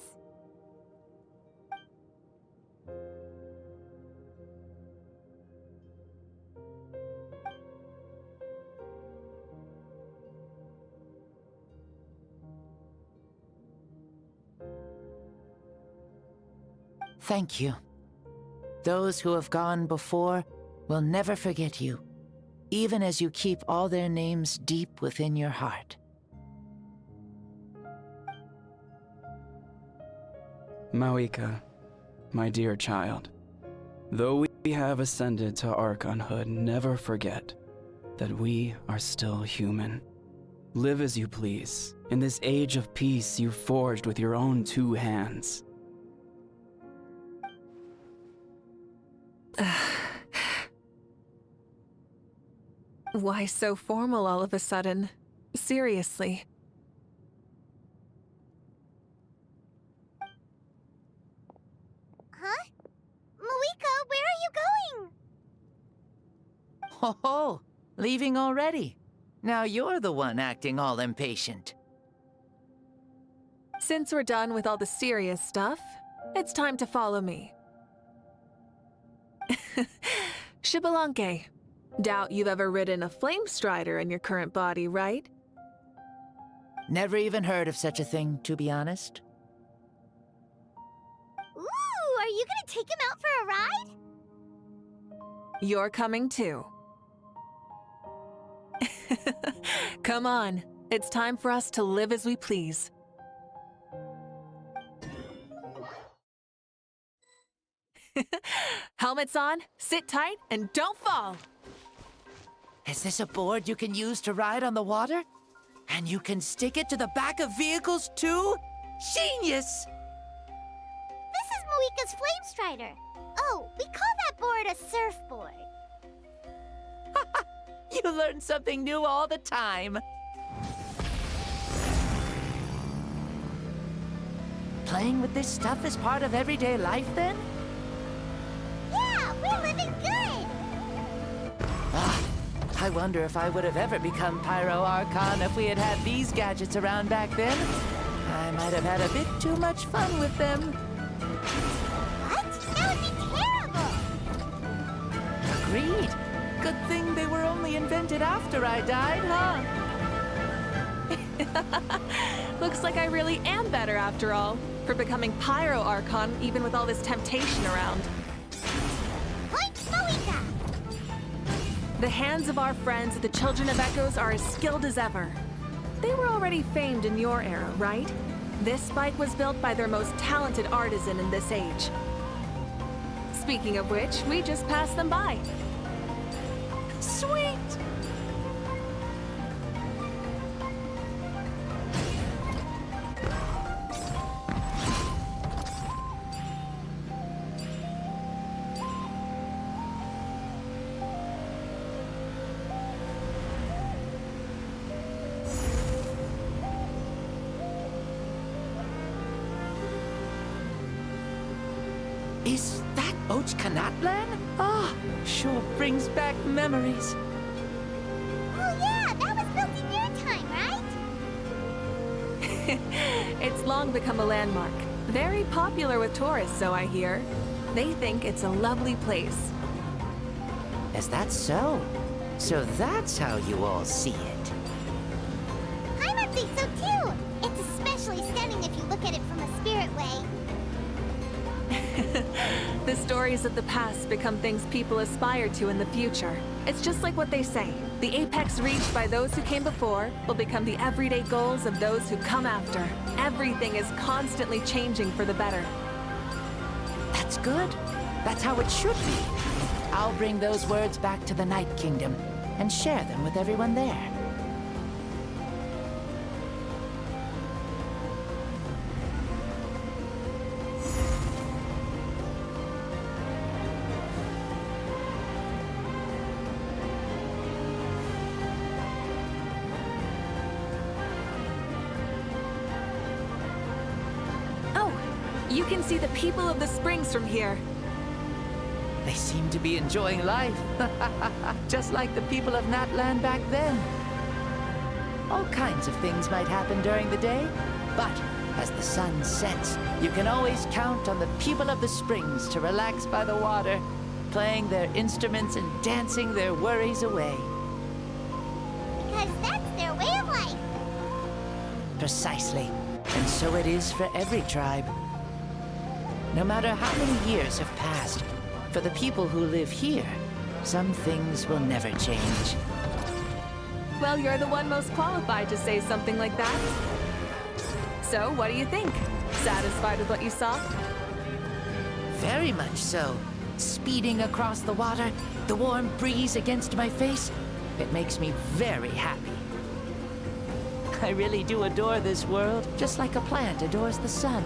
Thank you. Those who have gone before will never forget you, even as you keep all their names deep within your heart. Mavuika, my dear child, though we have ascended to Archonhood, never forget that we are still human. Live as you please, in this age of peace you forged with your own 2 hands. Why so formal all of a sudden? Seriously. Huh? Mavuika, where are you going? Oh, leaving already? Now you're the one acting all impatient. Since we're done with all the serious stuff, it's time to follow me. Xbalanque, doubt you've ever ridden a flame strider in your current body, right? Never even heard of such a thing, to be honest. Ooh, are you gonna take him out for a ride? You're coming too. Come on, it's time for us to live as we please. Helmets on, sit tight, and don't fall! Is this a board you can use to ride on the water? And you can stick it to the back of vehicles too? Genius! This is Mavuika's flame strider. Oh, we call that board a surfboard. You learn something new all the time. Playing with this stuff is part of everyday life, then? Yeah, we're living good! I wonder if I would have ever become Pyro Archon if we had had these gadgets around back then. I might have had a bit too much fun with them. What? That would be terrible! Agreed. Good thing they were only invented after I died, huh? Looks like I really am better after all, for becoming Pyro Archon even with all this temptation around. Point Mavuika! The hands of our friends, the Children of Echoes, are as skilled as ever. They were already famed in your era, right? This spike was built by their most talented artisan in this age. Speaking of which, we just passed them by. Sweet! Is that Natlan? Ah, sure brings back memories. Oh yeah, that was built in your time, right? It's long become a landmark. Very popular with tourists, so I hear. They think it's a lovely place. Is that so? So that's how you all see it. I think so too. It's especially stunning if you look at it from a spirit way. The stories of the past become things people aspire to in the future. It's just like what they say. The apex reached by those who came before will become the everyday goals of those who come after. Everything is constantly changing for the better. That's good. That's how it should be. I'll bring those words back to the Night Kingdom and share them with everyone there. You can see the people of the springs from here. They seem to be enjoying life. Just like the people of Natlan back then. All kinds of things might happen during the day, but as the sun sets, you can always count on the people of the springs to relax by the water, playing their instruments and dancing their worries away. Because that's their way of life. Precisely. And so it is for every tribe. No matter how many years have passed, for the people who live here, some things will never change. Well, you're the one most qualified to say something like that. So, what do you think? Satisfied with what you saw? Very much so. Speeding across the water, the warm breeze against my face, it makes me very happy. I really do adore this world, just like a plant adores the sun.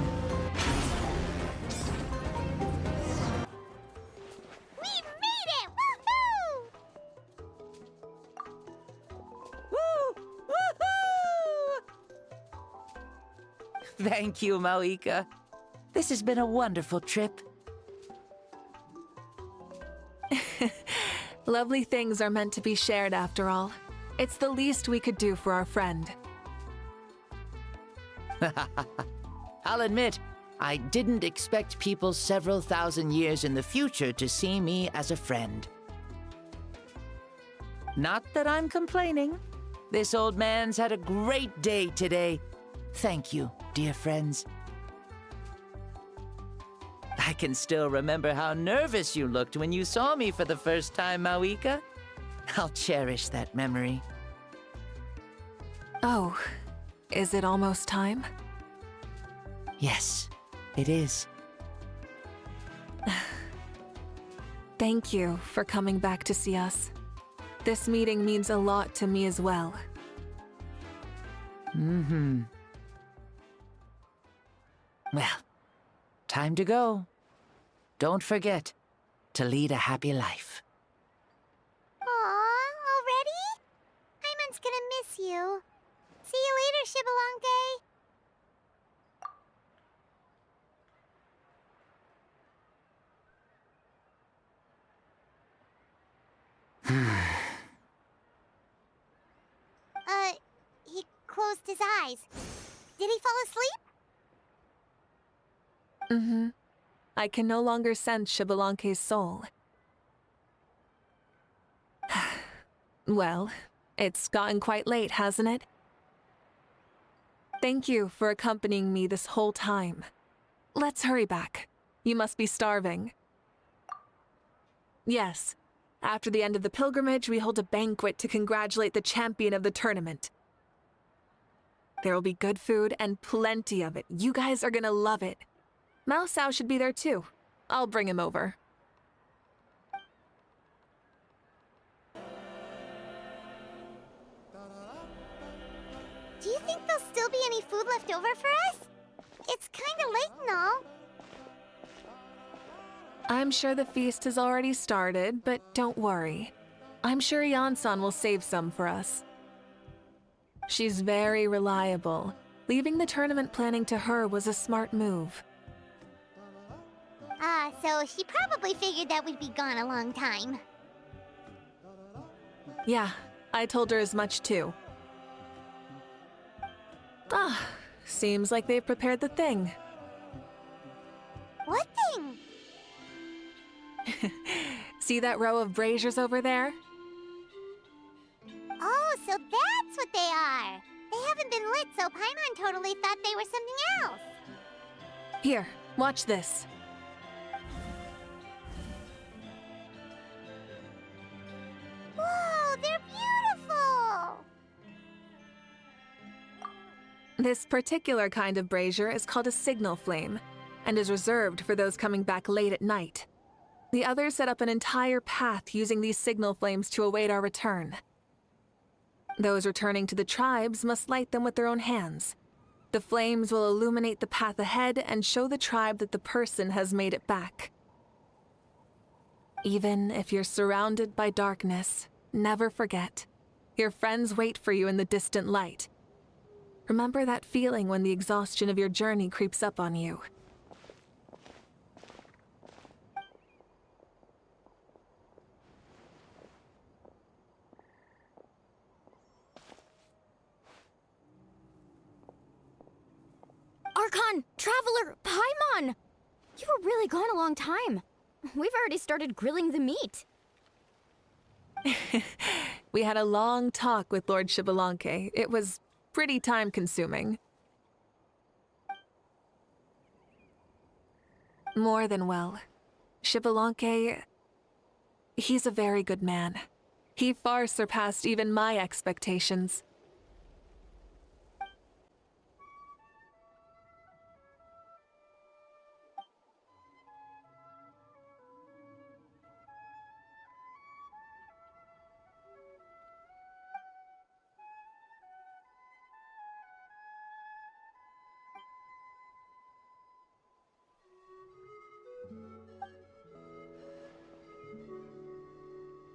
Thank you, Mavuika. This has been a wonderful trip. Lovely things are meant to be shared after all. It's the least we could do for our friend. I'll admit, I didn't expect people several thousand years in the future to see me as a friend. Not that I'm complaining. This old man's had a great day today. Thank you, dear friends. I can still remember how nervous you looked when you saw me for the first time, Mavuika. I'll cherish that memory. Oh, is it almost time? Yes, it is. Thank you for coming back to see us. This meeting means a lot to me as well. Mm-hmm. Well, time to go. Don't forget to lead a happy life. Aw, already? Hyman's gonna miss you. See you later, Shibalanke. He closed his eyes. Did he fall asleep? Mm-hmm. I can no longer sense Shibalanke's soul. Well, it's gotten quite late, hasn't it? Thank you for accompanying me this whole time. Let's hurry back. You must be starving. Yes. After the end of the pilgrimage, we hold a banquet to congratulate the champion of the tournament. There will be good food and plenty of it. You guys are gonna love it. Mao Sao should be there too. I'll bring him over. Do you think there'll still be any food left over for us? It's kinda late and all. I'm sure the feast has already started, but don't worry. I'm sure Yan-san will save some for us. She's very reliable. Leaving the tournament planning to her was a smart move. So she probably figured that we'd be gone a long time. Yeah, I told her as much too. Ah, seems like they've prepared the thing. What thing? See that row of braziers over there? Oh, so that's what they are. They haven't been lit, so Paimon totally thought they were something else. Here, watch this. Whoa, they're beautiful! This particular kind of brazier is called a signal flame, and is reserved for those coming back late at night. The others set up an entire path using these signal flames to await our return. Those returning to the tribes must light them with their own hands. The flames will illuminate the path ahead and show the tribe that the person has made it back. Even if you're surrounded by darkness, never forget. Your friends wait for you in the distant light. Remember that feeling when the exhaustion of your journey creeps up on you. Archon! Traveler! Paimon! You were really gone a long time. We've already started grilling the meat. We had a long talk with Lord Xbalanque. It was pretty time-consuming. More than well. Xbalanque, he's a very good man. He far surpassed even my expectations.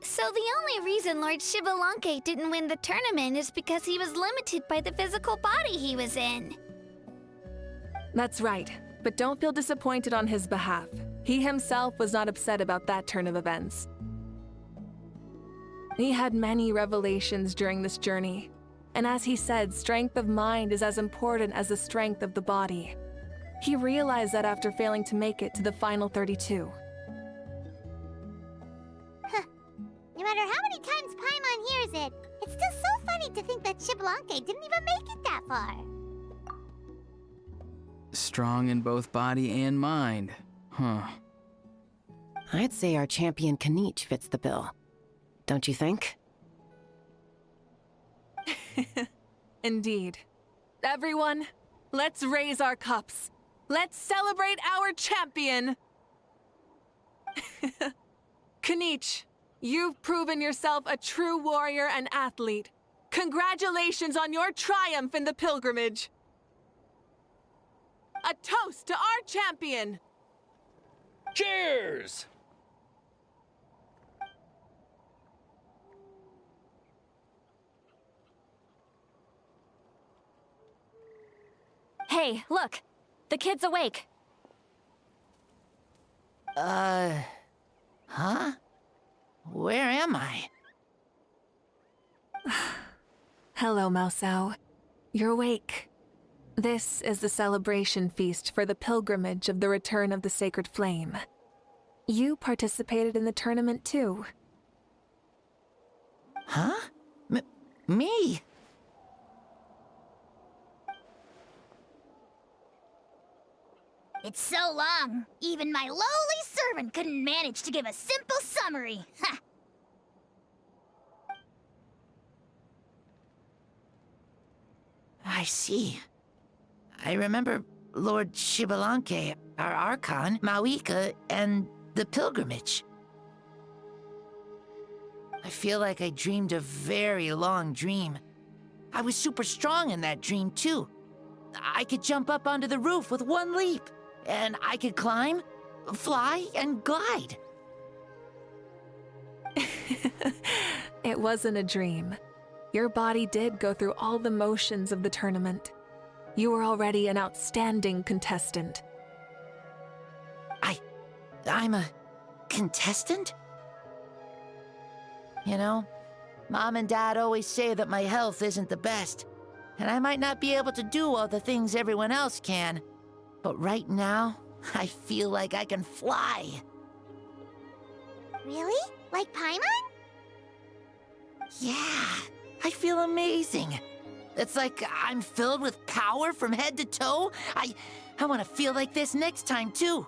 So the only reason Lord Xbalanque didn't win the tournament is because he was limited by the physical body he was in. That's right, but don't feel disappointed on his behalf. He himself was not upset about that turn of events. He had many revelations during this journey, and as he said, strength of mind is as important as the strength of the body. He realized that after failing to make it to the final 32. No matter how many times Paimon hears it, it's still so funny to think that Xbalanque didn't even make it that far. Strong in both body and mind. Huh. I'd say our champion Kaniche fits the bill. Don't you think? Indeed. Everyone, let's raise our cups. Let's celebrate our champion! Kaniche, you've proven yourself a true warrior and athlete. Congratulations on your triumph in the pilgrimage. A toast to our champion! Cheers! Hey, look! The kid's awake. Huh? Where am I? Hello, Mausau. You're awake. This is the celebration feast for the pilgrimage of the return of the sacred flame. You participated in the tournament too. Huh? Me? It's so long, even my lowly servant couldn't manage to give a simple summary. Ha! I see. I remember Lord Xbalanque, our Archon, Mavuika, and the pilgrimage. I feel like I dreamed a very long dream. I was super strong in that dream, too. I could jump up onto the roof with one leap, and I could climb, fly, and glide. It wasn't a dream. Your body did go through all the motions of the tournament. You were already an outstanding contestant. I'm a contestant? You know, Mom and Dad always say that my health isn't the best, and I might not be able to do all the things everyone else can. But right now, I feel like I can fly. Really? Like Paimon? Yeah, I feel amazing. It's like I'm filled with power from head to toe. I want to feel like this next time, too.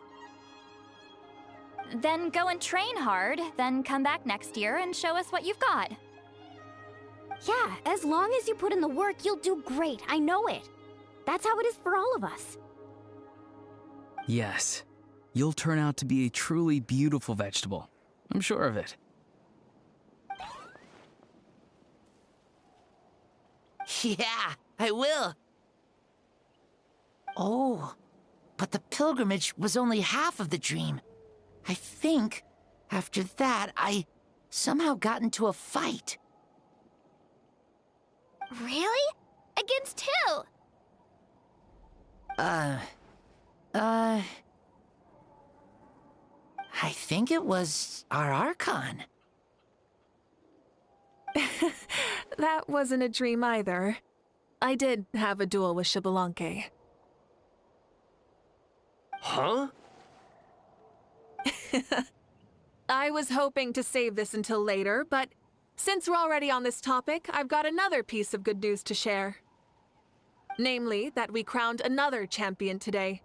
Then go and train hard, then come back next year and show us what you've got. Yeah, as long as you put in the work, you'll do great. I know it. That's how it is for all of us. Yes, you'll turn out to be a truly beautiful vegetable. I'm sure of it. Yeah, I will. Oh, but the pilgrimage was only half of the dream. I think, after that, I somehow got into a fight. Really? Against who? I think it was our Archon. That wasn't a dream either. I did have a duel with Xbalanque. Huh? I was hoping to save this until later, but since we're already on this topic, I've got another piece of good news to share. Namely, that we crowned another champion today.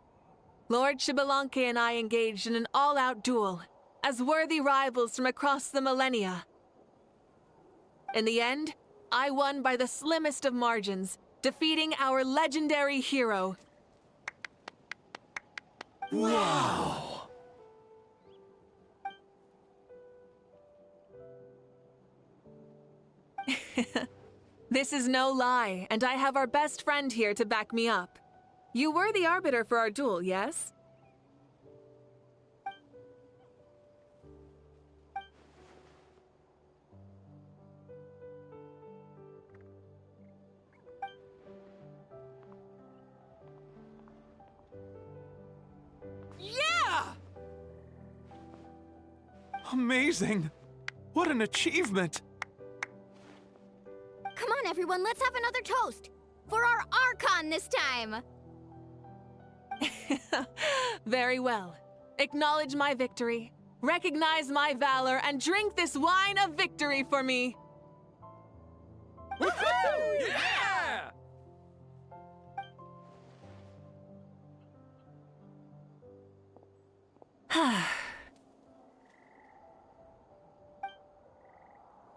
Lord Xbalanque and I engaged in an all-out duel, as worthy rivals from across the millennia. In the end, I won by the slimmest of margins, defeating our legendary hero. Wow! This is no lie, and I have our best friend here to back me up. You were the arbiter for our duel, yes? Yeah! Amazing! What an achievement! Come on, everyone, let's have another toast. For our Archon this time. Very well. Acknowledge my victory, recognize my valor, and drink this wine of victory for me. Woohoo! Yeah!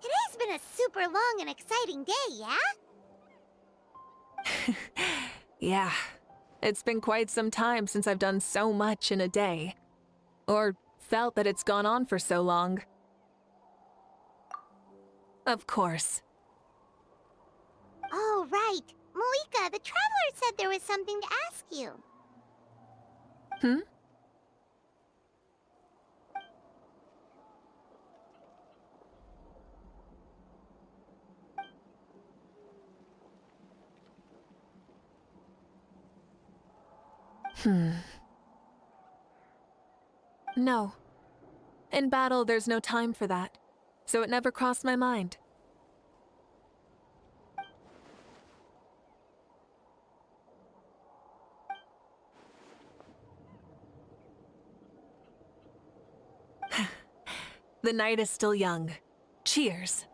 Today's been a super long and exciting day, yeah? Yeah, it's been quite some time since I've done so much in a day. Or felt that it's gone on for so long. Of course. Oh, right. Mavuika, the Traveler said there was something to ask you. No. In battle, there's no time for that, so it never crossed my mind. The night is still young. Cheers.